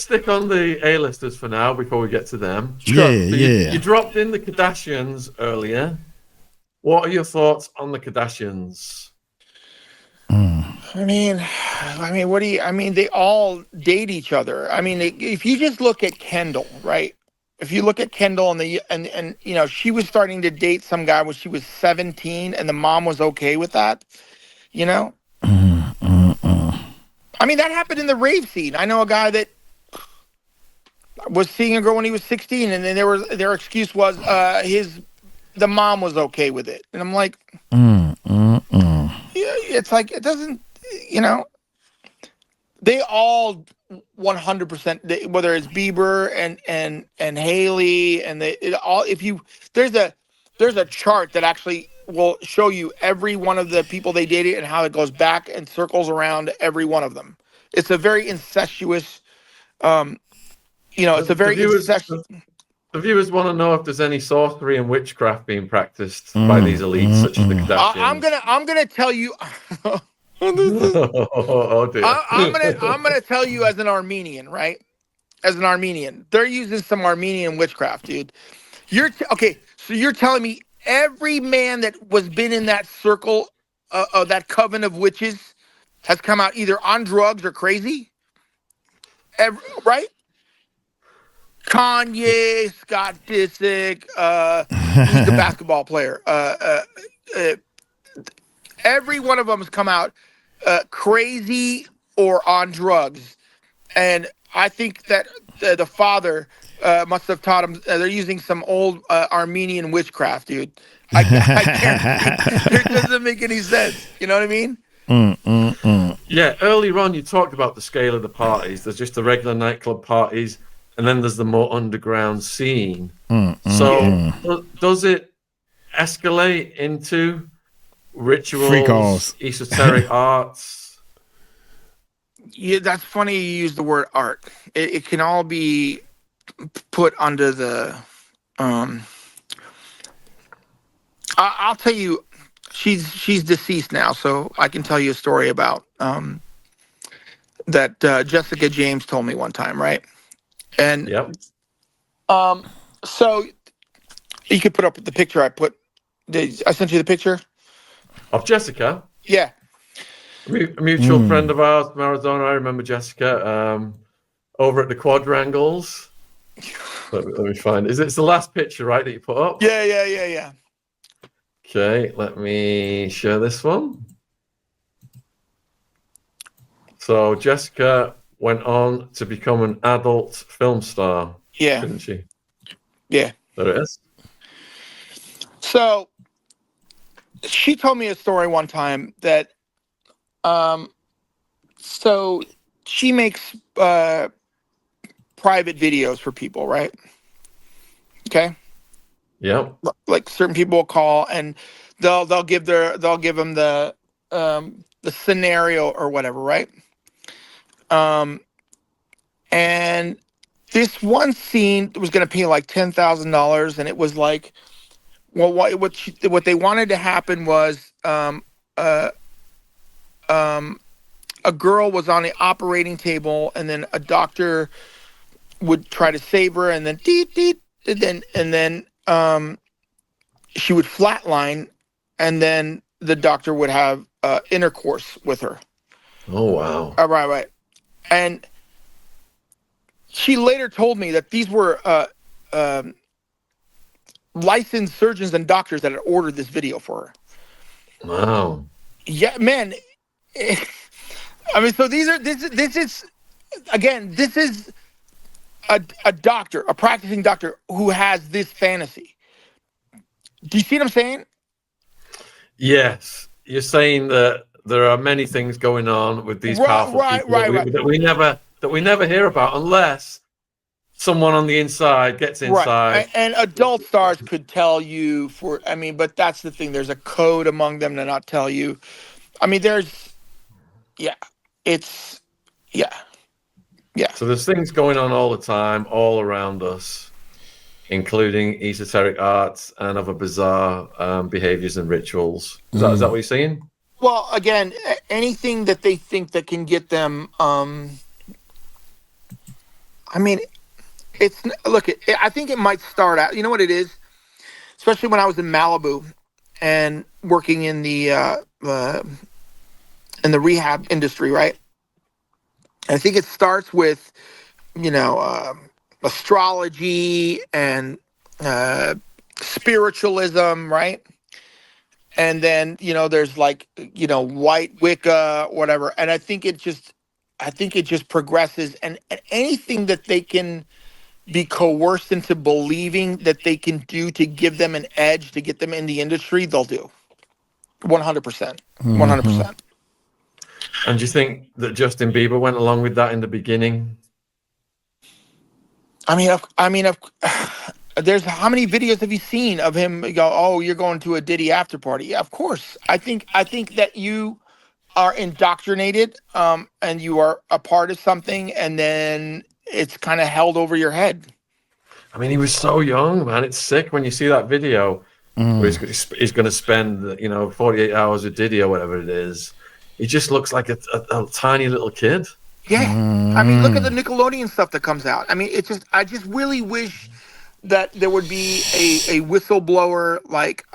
stick on the A-listers for now before we get to them. Sure. Yeah. You dropped in the Kardashians earlier. What are your thoughts on the Kardashians? I mean, they all date each other. I mean, if you just look at Kendall, right? If you look at Kendall and she was starting to date some guy when she was 17, and the mom was okay with that, I mean, that happened in the rave scene. I know a guy that was seeing a girl when he was 16, and then their excuse was the mom was okay with it, and I'm like, yeah, it's like, it doesn't, they all 100%, whether it's Bieber and Haley, and there's a chart that actually will show you every one of the people they dated and how it goes back and circles around every one of them. It's a very incestuous, it's a very incestuous. The viewers want to know if there's any sorcery and witchcraft being practiced by these elites, such as the Kardashians. I'm gonna tell you. Oh dear. I'm gonna tell you, as an Armenian, right? As an Armenian, they're using some Armenian witchcraft, dude. Okay. So you're telling me every man that was been in that circle of that coven of witches has come out either on drugs or crazy? Right? Kanye, Scott Disick, he's the basketball player. Every one of them has come out crazy or on drugs, and I think that the father must have taught him. They're using some old Armenian witchcraft, dude. I can't. It doesn't make any sense. You know what I mean? Yeah, earlier on you talked about the scale of the parties. There's just the regular nightclub parties, and then there's the more underground scene. Does it escalate into rituals, free calls, esoteric arts? Yeah, that's funny you use the word art. It can all be put under the I'll tell you, she's deceased now, so I can tell you a story about that Jessica James told me one time, right? And Yep. so you could put up the picture I sent you the picture Of Jessica? Yeah. A mutual friend of ours from Arizona. I remember Jessica over at the Quadrangles. Let me find it. It's the last picture, right, that you put up? Yeah. Okay, let me share this one. So Jessica went on to become an adult film star. Yeah. Didn't she? Yeah. There it is. So she told me a story one time that so she makes private videos for people, right? Okay. Yeah. Like certain people will call and they'll give them the scenario or whatever, right? And this one scene was going to pay like $10,000, and it was like, well, what they wanted to happen was a girl was on the operating table, and then a doctor would try to save her, and then and then she would flatline, and then the doctor would have intercourse with her. Oh wow! Right. And she later told me that these were licensed surgeons and doctors that had ordered this video for her. Wow. Yeah, man. I mean, so this is a doctor, a practicing doctor who has this fantasy. Do you see what I'm saying? Yes, you're saying that there are many things going on with these powerful people that we never hear about unless someone on the inside gets inside. Right. And adult stars could tell you but that's the thing. There's a code among them to not tell you. I mean, Yeah. So there's things going on all the time, all around us, including esoteric arts and other bizarre behaviors and rituals. Is that what you're saying? Well, again, anything that they think that can get them. I think it might start out. You know what it is, especially when I was in Malibu and working in the rehab industry, right? I think it starts with, astrology and spiritualism, right? And then, there's like, white Wicca, whatever. And I think it just progresses, and anything that they can be coerced into believing that they can do to give them an edge, to get them in the industry, they'll do. 100%. 100%. And do you think that Justin Bieber went along with that in the beginning? There's how many videos have you seen of him go, oh, you're going to a Diddy after party? Yeah, of course. I think that you are indoctrinated, and you are a part of something, and then it's kind of held over your head. I mean, he was so young, man. It's sick when you see that video where he's going to spend, 48 hours with Diddy or whatever it is. He just looks like a tiny little kid. Yeah. I mean, look at the Nickelodeon stuff that comes out. I mean, I just really wish that there would be a whistleblower, like,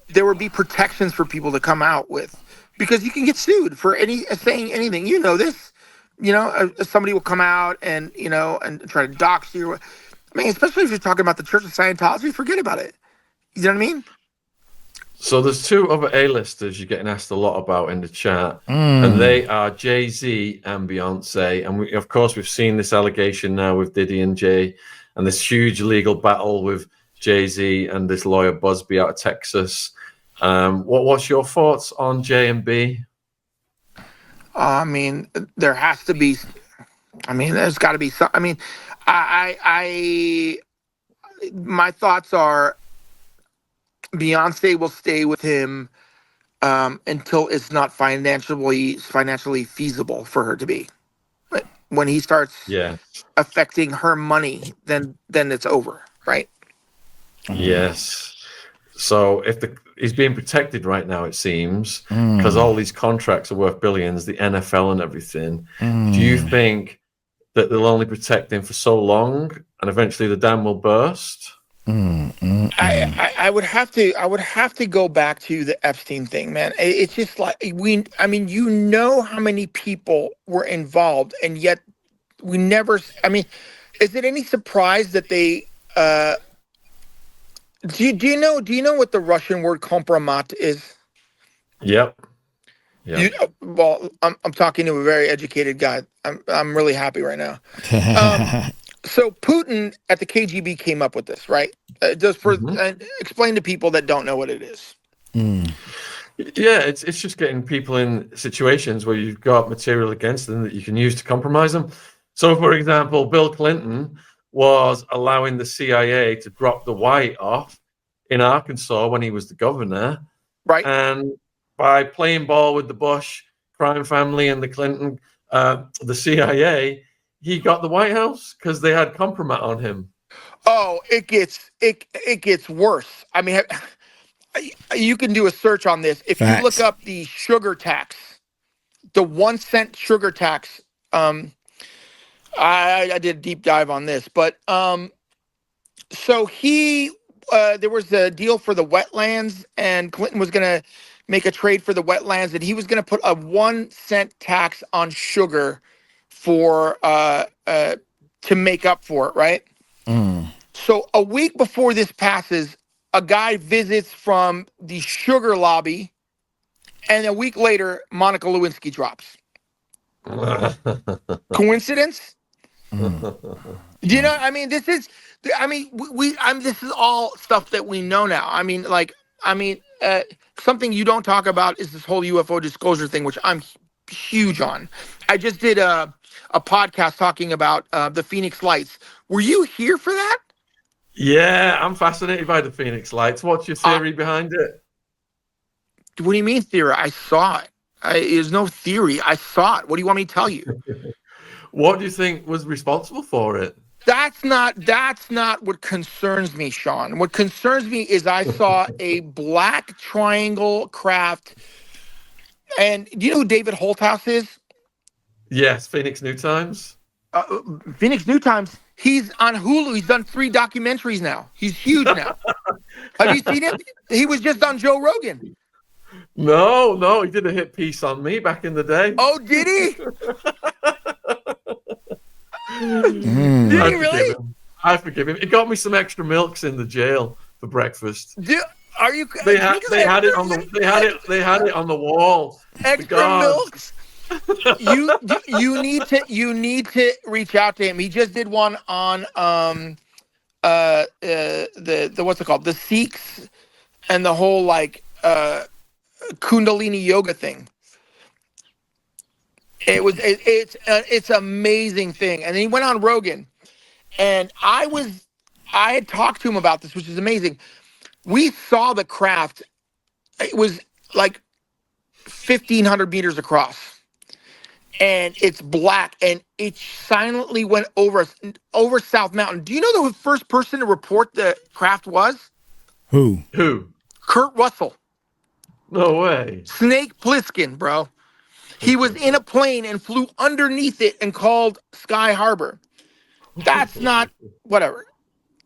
there would be protections for people to come out with, because you can get sued for saying anything. You know this, somebody will come out and, and try to dox you. I mean, especially if you're talking about the Church of Scientology, forget about it. You know what I mean? So there's two other A-listers you're getting asked a lot about in the chat, and they are Jay-Z and Beyonce. And we've seen this allegation now with Diddy and Jay, and this huge legal battle with Jay-Z and this lawyer Busby out of Texas. What's your thoughts on J and B? I mean, there has to be. I mean, there's got to be some. I mean, my thoughts are Beyonce will stay with him until it's not financially feasible for her to be. But when he starts Yeah. affecting her money, then it's over, right? Yes. So if he's being protected right now, it seems, because all these contracts are worth billions, the NFL and everything. Do you think that they'll only protect him for so long, and eventually the dam will burst? I would have to go back to the Epstein thing, man. It's just like I mean, you know how many people were involved, and yet we never. I mean, is it any surprise that they? Do you know what the Russian word kompromat is? Yep. Yep. Well, I'm talking to a very educated guy. I'm really happy right now. So Putin at the KGB came up with this, right? Just for explain to people that don't know what it is. Yeah, it's just getting people in situations where you've got material against them that you can use to compromise them. So, for example, Bill Clinton was allowing the CIA to drop the white off in Arkansas when he was the governor. Right. And by playing ball with the Bush crime family and the Clinton, the CIA, he got the White House because they had compromise on him. Oh, it gets worse. I mean, you can do a search on this. If you look up the sugar tax, the 1 cent sugar tax, I did a deep dive on this, but so there was a deal for the wetlands, and Clinton was going to make a trade for the wetlands, and he was going to put a 1 cent tax on sugar for to make up for it, right? So a week before this passes, a guy visits from the sugar lobby, and a week later, Monica Lewinsky drops. Coincidence? Do you know? I mean, this is all stuff that we know now. Something you don't talk about is this whole UFO disclosure thing, which I'm huge on. I just did a podcast talking about the Phoenix Lights. Were you here for that? Yeah, I'm fascinated by the Phoenix Lights. What's your theory behind it? What do you mean theory? I saw it. There's no theory. I saw it. What do you want me to tell you? What do you think was responsible for it? That's not what concerns me, Sean. What concerns me is I saw a black triangle craft. And do you know who David Holthouse is? Yes, Phoenix New Times. Phoenix New Times. He's on Hulu. He's done 3 documentaries now. He's huge now. Have you seen him? He was just on Joe Rogan. No, he did a hit piece on me back in the day. Oh, did he? Did he really? I forgive him. It got me some extra milks in the jail for breakfast. Are you? They had it on the wall. Extra milks. You need to reach out to him. He just did one on the what's it called? The Sikhs and the whole Kundalini yoga thing. It's amazing thing. And then he went on Rogan, and I had talked to him about this, which is amazing. We saw the craft. It was like 1,500 meters across, and it's black, and it silently went over South Mountain. Do you know the first person to report the craft was? Who? Kurt Russell. No way. Snake Plissken, bro. He was in a plane and flew underneath it and called Sky Harbor. That's not whatever.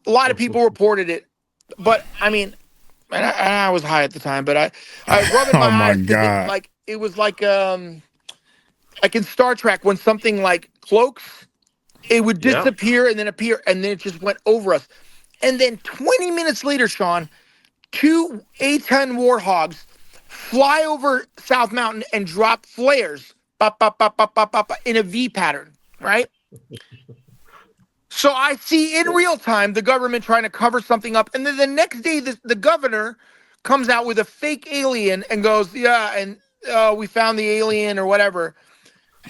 A lot of people reported it, but I mean, and I was high at the time, but I rubbed my eyes. God. It was like in Star Trek when something like cloaks, it would disappear and then appear, and then it just went over us. And then 20 minutes later, Sean, 2 A-10 Warthogs fly over South Mountain and drop flares in a V pattern, right? So I see in real time the government trying to cover something up. And then the next day, the governor comes out with a fake alien and goes, yeah, and we found the alien or whatever.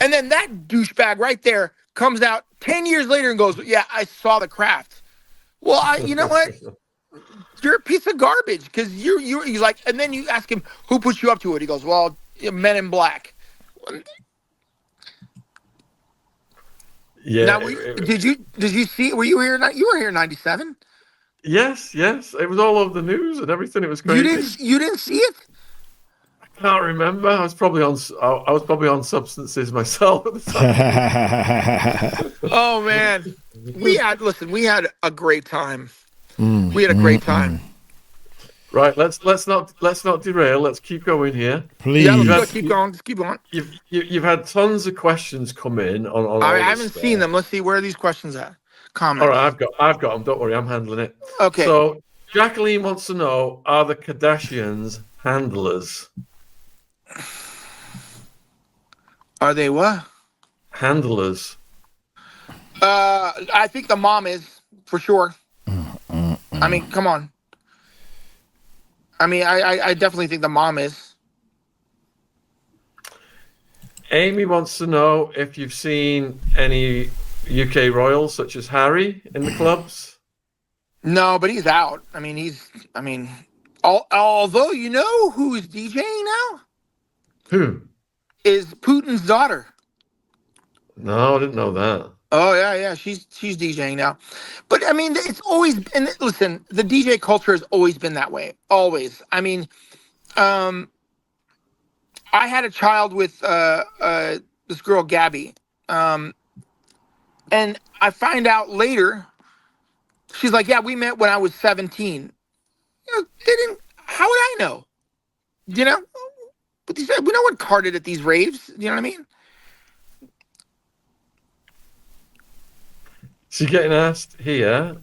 And then that douchebag right there comes out 10 years later and goes, yeah, I saw the craft. Well, you know what? You're a piece of garbage because he's like, and then you ask him, who put you up to it? He goes, well, Men in Black. Yeah. Now, did you see? Were you here? You were here in '97. Yes. It was all over the news and everything. It was crazy. You didn't see it? I can't remember. I was probably on substances myself at the time. Oh man, we had a great time. We had a great time. Right, let's not derail. Let's keep going here. Please. Yeah, let's keep going. Just keep going. You've had tons of questions come in on I haven't seen them. Let's see, where are these questions at? Comments. All right, I've got them. Don't worry, I'm handling it. Okay. So Jacqueline wants to know: are the Kardashians handlers? Are they what? Handlers. I think the mom is for sure. I mean, come on. I mean, I definitely think the mom is. Amy wants to know if you've seen any UK royals such as Harry in the clubs. No, but he's out. I mean, although you know who is DJing now? Who? Is Putin's daughter. No, I didn't know that. Oh yeah, she's DJing now. But I mean, it's always, and listen, the DJ culture has always been that way. Always. I mean, I had a child with this girl Gabby, and I find out later, she's like, yeah, we met when I was 17. You know, how would I know? You know, but we no one carded at these raves. You know what I mean? So you're getting asked here,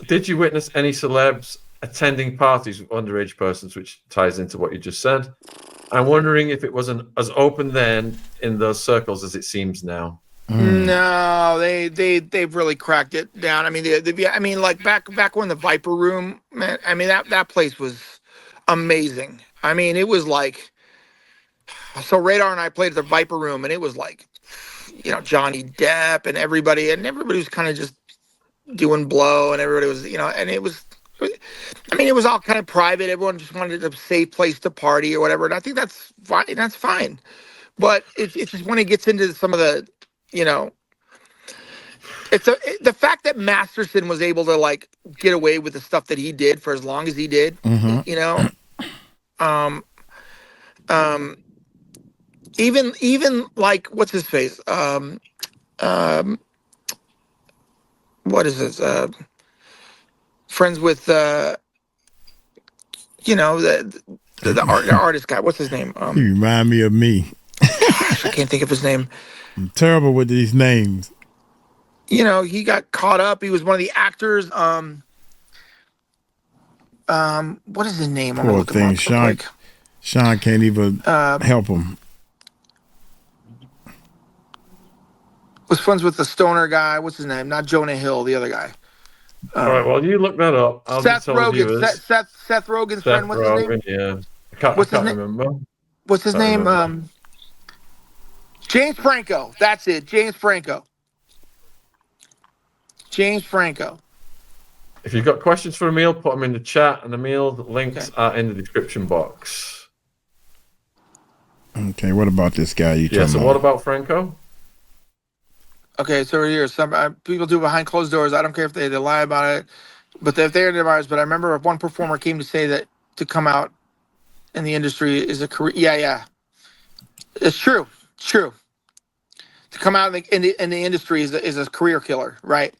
did you witness any celebs attending parties with underage persons, which ties into what you just said? I'm wondering if it wasn't as open then in those circles as it seems now. No, they've really cracked it down. I mean, I mean, like back when the Viper Room, man. I mean, that place was amazing. I mean, it was like, so Radar and I played at the Viper Room, and it was like, you know, Johnny Depp and everybody was kind of just doing blow, and everybody was, you know, and it was, I mean, it was all kind of private. Everyone just wanted a safe place to party or whatever, and I think that's fine. That's fine, but it's just when it gets into some of the, you know, the fact that Masterson was able to like get away with the stuff that he did for as long as he did, you know, even like, what's his face? What is this? Friends with you know, the artist guy. What's his name? You remind me of me. I can't think of his name. I'm terrible with these names. You know, he got caught up. He was one of the actors. What is his name? Poor thing, Sean can't even help him. Was friends with the stoner guy. What's his name? Not Jonah Hill, the other guy. All right, well, you look that up. I'll Seth just tell Rogen. viewers. Seth Rogen's friend. What's his name? Yeah. I can't remember. What's his name? Remember. James Franco. That's it. James Franco. If you've got questions for Emil, put them in the chat, and Emil, the links are in the description box. Okay, what about this guy you talking about? So what about Franco? Okay, so here, some people do behind closed doors. I don't care if they lie about it, but if they're deniers. But I remember one performer came to say that to come out in the industry is a career. Yeah, it's true. It's true. To come out in the industry is a career killer, right?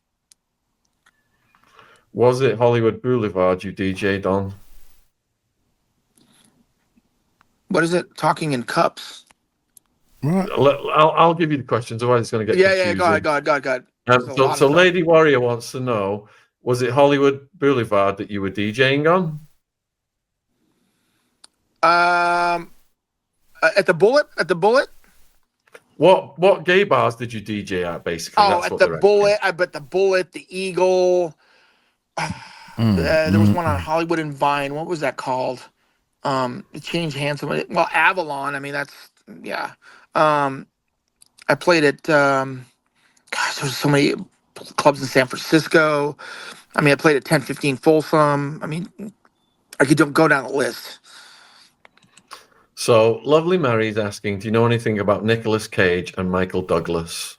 Was it Hollywood Boulevard you DJ'd on? What is it? Talking in cups. What? I'll give you the questions, otherwise it's going to get confusing. Go ahead. So Lady Warrior wants to know, was it Hollywood Boulevard that you were DJing on? At the Bullet. What gay bars did you DJ at, basically? Oh, at the Bullet. I bet the Bullet, the Eagle. There was one on Hollywood and Vine. What was that called? It changed hands. Well, Avalon. I mean, that's yeah. I played at gosh, there's so many clubs in San Francisco. I mean, I played at 1015 Folsom. I mean, I could don't go down the list. So, Lovely Mary's asking, do you know anything about Nicolas Cage and Michael Douglas?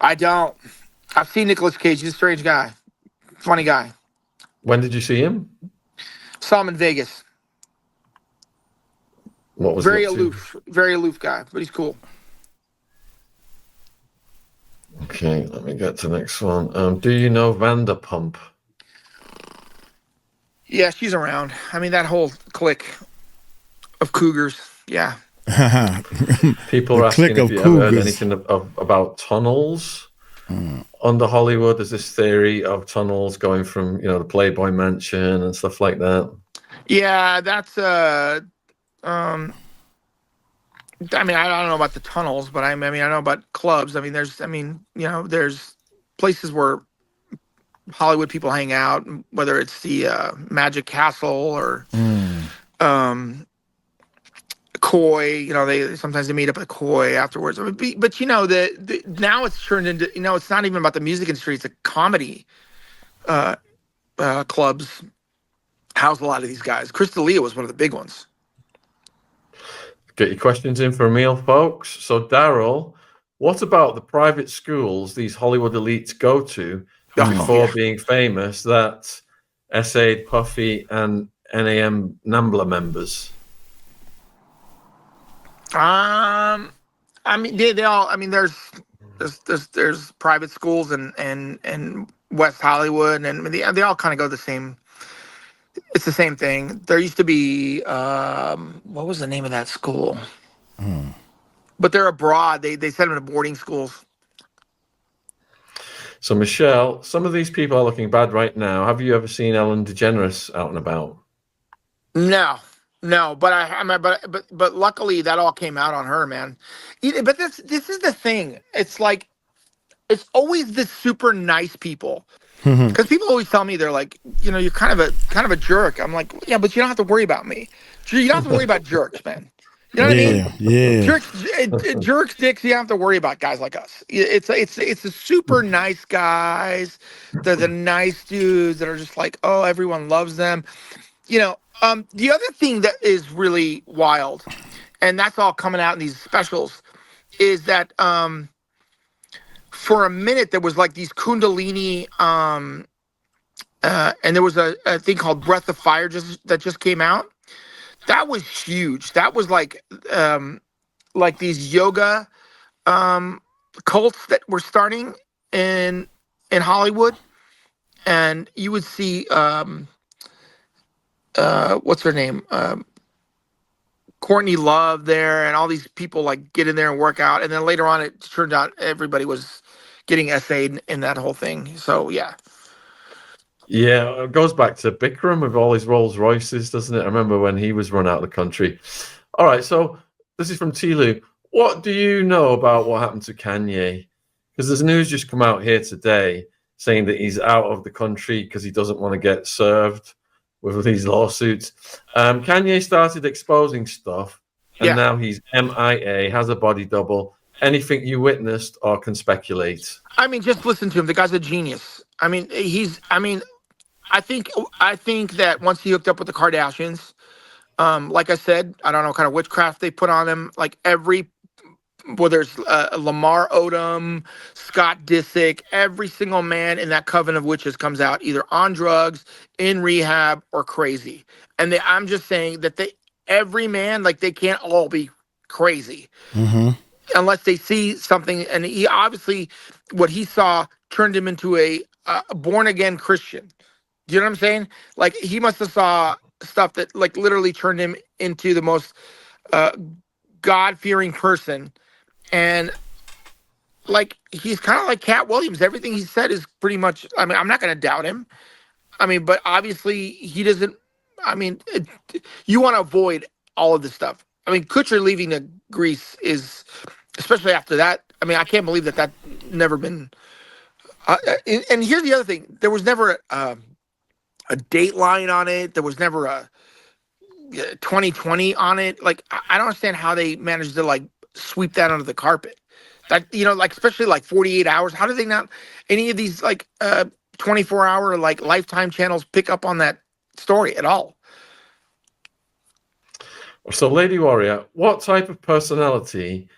I don't. I've seen Nicolas Cage. He's a strange guy. Funny guy. When did you see him? Saw him in Vegas. What was Very he up to? aloof. Very aloof guy, but he's cool. Okay, let me get to the next one. Do you know Vanderpump? Yeah, she's around. I mean, that whole clique of cougars. Yeah. People are asking if you ever heard anything about tunnels. Under Hollywood, there's this theory of tunnels going from, the Playboy Mansion and stuff like that. Yeah, that's I mean, I don't know about the tunnels, but I mean, I know about clubs. I mean, there's places where Hollywood people hang out, whether it's the Magic Castle or Koi. Sometimes they meet up at Koi afterwards. But the now it's turned into, it's not even about the music industry. It's a comedy clubs house a lot of these guys. Chris D'Elia was one of the big ones. Get your questions in for Emil, folks. So, Daryl, what about the private schools these Hollywood elites go to before being famous that essayed Puffy and NAM NAMBLA members? I mean, they all. I mean, there's private schools and West Hollywood, and they all kind of go the same. It's the same thing. There used to be what was the name of that school? But they're abroad. They send them to boarding schools. So, Michelle, some of these people are looking bad right now. Have you ever seen Ellen DeGeneres out and about? No, but luckily that all came out on her, man. But this is the thing. It's like it's always the super nice people. Because people always tell me, they're like, you're kind of a jerk. I'm like, yeah, but you don't have to worry about me. You don't have to worry about jerks, man. You know what I mean? Yeah. Jerks, dicks. You don't have to worry about guys like us. It's the super nice guys. They're the nice dudes that are just like, oh, everyone loves them. The other thing that is really wild, and that's all coming out in these specials, is that for a minute there was like these Kundalini, and there was a thing called Breath of Fire that just came out. That was huge. That was like these yoga cults that were starting in Hollywood, and you would see what's her name? Courtney Love there, and all these people like get in there and work out. And then later on, it turned out everybody was getting essayed in that whole thing. So, yeah. Yeah, it goes back to Bikram with all his Rolls Royces, doesn't it? I remember when he was run out of the country. All right, so this is from Tilu. What do you know about what happened to Kanye? Because there's news just come out here today saying that he's out of the country because he doesn't want to get served with these lawsuits. Kanye started exposing stuff, and now he's MIA, has a body double. Anything you witnessed or can speculate? I mean, just listen to him. The guy's a genius. I mean, I think that once he hooked up with the Kardashians, like I said, I don't know what kind of witchcraft they put on him. Like whether it's Lamar Odom, Scott Disick, every single man in that coven of witches comes out either on drugs, in rehab, or crazy. And I'm just saying that every man, like, they can't all be crazy unless they see something. And he obviously, what he saw turned him into a born again Christian. Do you know what I'm saying? Like, he must have saw stuff that like literally turned him into the most God-fearing person. And like, he's kind of like Cat Williams. Everything he said is pretty much, I mean, I'm not going to doubt him. I mean, but obviously he doesn't, you want to avoid all of this stuff. I mean, Kutcher leaving to Greece is, especially after that, I mean, I can't believe that never been, and here's the other thing. There was never Dateline on it. There was never a 2020 on it. Like, I don't understand how they managed to like sweep that under the carpet. That, like especially like 48 hours. How do they not any of these like 24-hour like Lifetime channels pick up on that story at all? So, Lady Warrior, what type of personality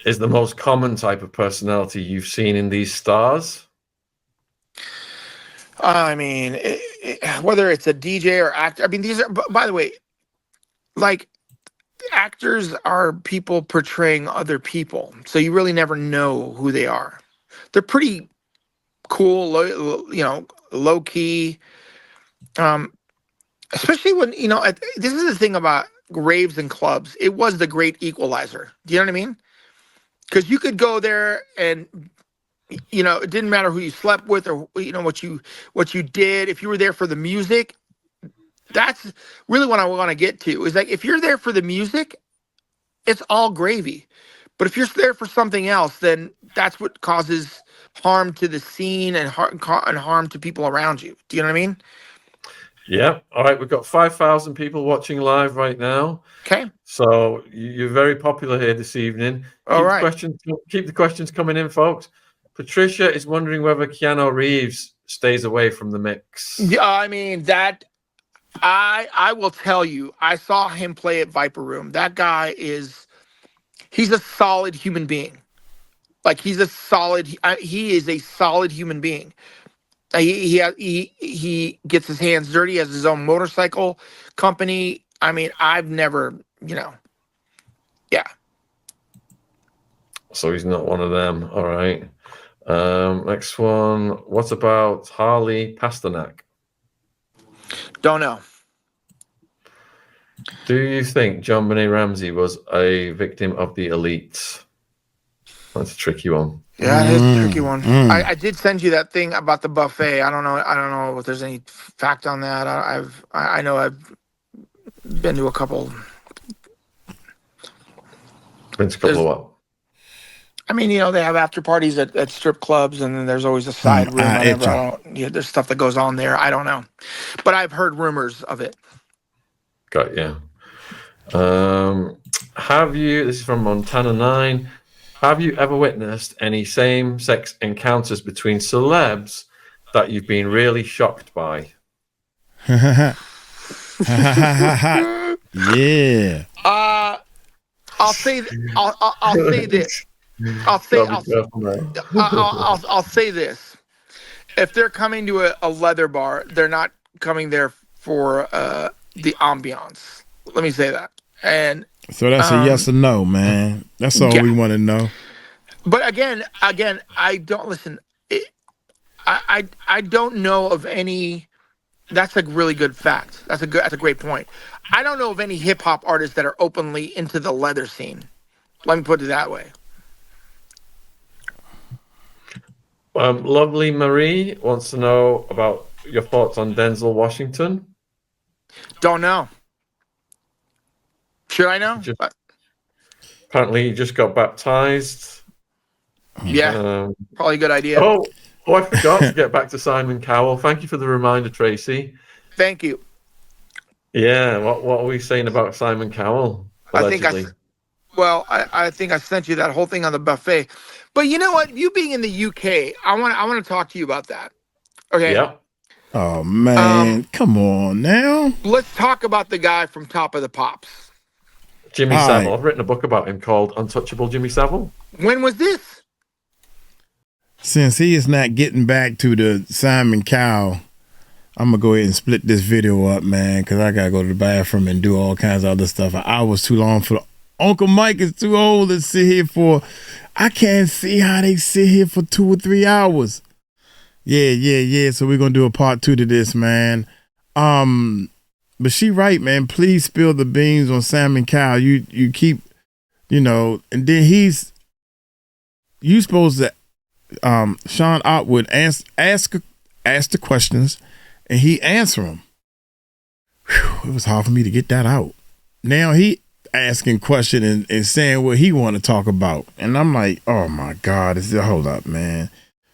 is the most common type of personality you've seen in these stars? I mean, whether it's a DJ or actor. I mean, these are. By the way, like, actors are people portraying other people, so you really never know who they are. They're pretty cool, low key. Especially when this is the thing about raves and clubs. It was the great equalizer. Do you know what I mean? Because you could go there and it didn't matter who you slept with or what you did. If you were there for the music, that's really what I want to get to. Is like if you're there for the music, it's all gravy. But if you're there for something else, then that's what causes harm to the scene and harm to people around you. Do you know what I mean? Yeah. All right. We've got 5,000 people watching live right now. Okay. So you're very popular here this evening. All right. Keep the questions coming in, folks. Patricia is wondering whether Keanu Reeves stays away from the mix. Yeah, I mean that. I will tell you, I saw him play at Viper Room. That guy he's a solid human being. Like he is a solid human being. He gets his hands dirty, has his own motorcycle company. I mean, I've never, yeah. So he's not one of them. All right. Next one. What about Harley Pasternak? Don't know. Do you think John Benet Ramsey was a victim of the elites? That's a tricky one. Yeah, it is a tricky one. I did send you that thing about the buffet. I don't know if there's any fact on that. I know I've been to a couple. Been to a couple of what? I mean, they have after parties at strip clubs, and then there's always a side room. There's stuff that goes on there. I don't know, but I've heard rumors of it. Got you. This is from Montana 9. Have you ever witnessed any same-sex encounters between celebs that you've been really shocked by? Yeah. I'll say this. I'll say this. If they're coming to a leather bar, they're not coming there for the ambiance. Let me say that. And so that's a yes or no, man. That's all we want to know. But again, I don't listen. I don't know of any. That's a really good fact. That's a great point. I don't know of any hip hop artists that are openly into the leather scene. Let me put it that way. Lovely Marie wants to know about your thoughts on Denzel Washington. Don't know. Should I know? Apparently, he just got baptized. Yeah, probably a good idea. Oh, I forgot to get back to Simon Cowell. Thank you for the reminder, Tracy. Thank you. Yeah, what are we saying about Simon Cowell? Allegedly? I think I sent you that whole thing on the buffet. But you know what? You being in the UK, I want to talk to you about that. Okay. Yeah. Oh man, come on now. Let's talk about the guy from Top of the Pops. Jimmy Savile. I've written a book about him called Untouchable Jimmy Savile. When was this? Since he is not getting back to the Simon Cowell, I'm going to go ahead and split this video up, man, because I got to go to the bathroom and do all kinds of other stuff. An hour's too long for Uncle Mike is too old to sit here for. I can't see how they sit here for 2 or 3 hours. Yeah. So we're going to do a part 2 to this, man. But she right, man. Please spill the beans on Simon Cowell. You keep, and then you supposed to, Sean Otwood ask the questions and he answer them. Whew, it was hard for me to get that out. Now he asking questions and saying what he want to talk about. And I'm like, oh my God, hold up, man.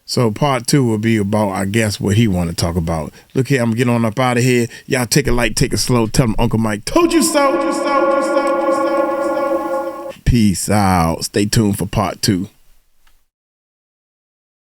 So part 2 will be about, I guess, what he want to talk about. Look here, I'm getting on up out of here. Y'all take it light, take it slow. Tell him Uncle Mike told you so. Peace out. Stay tuned for part 2.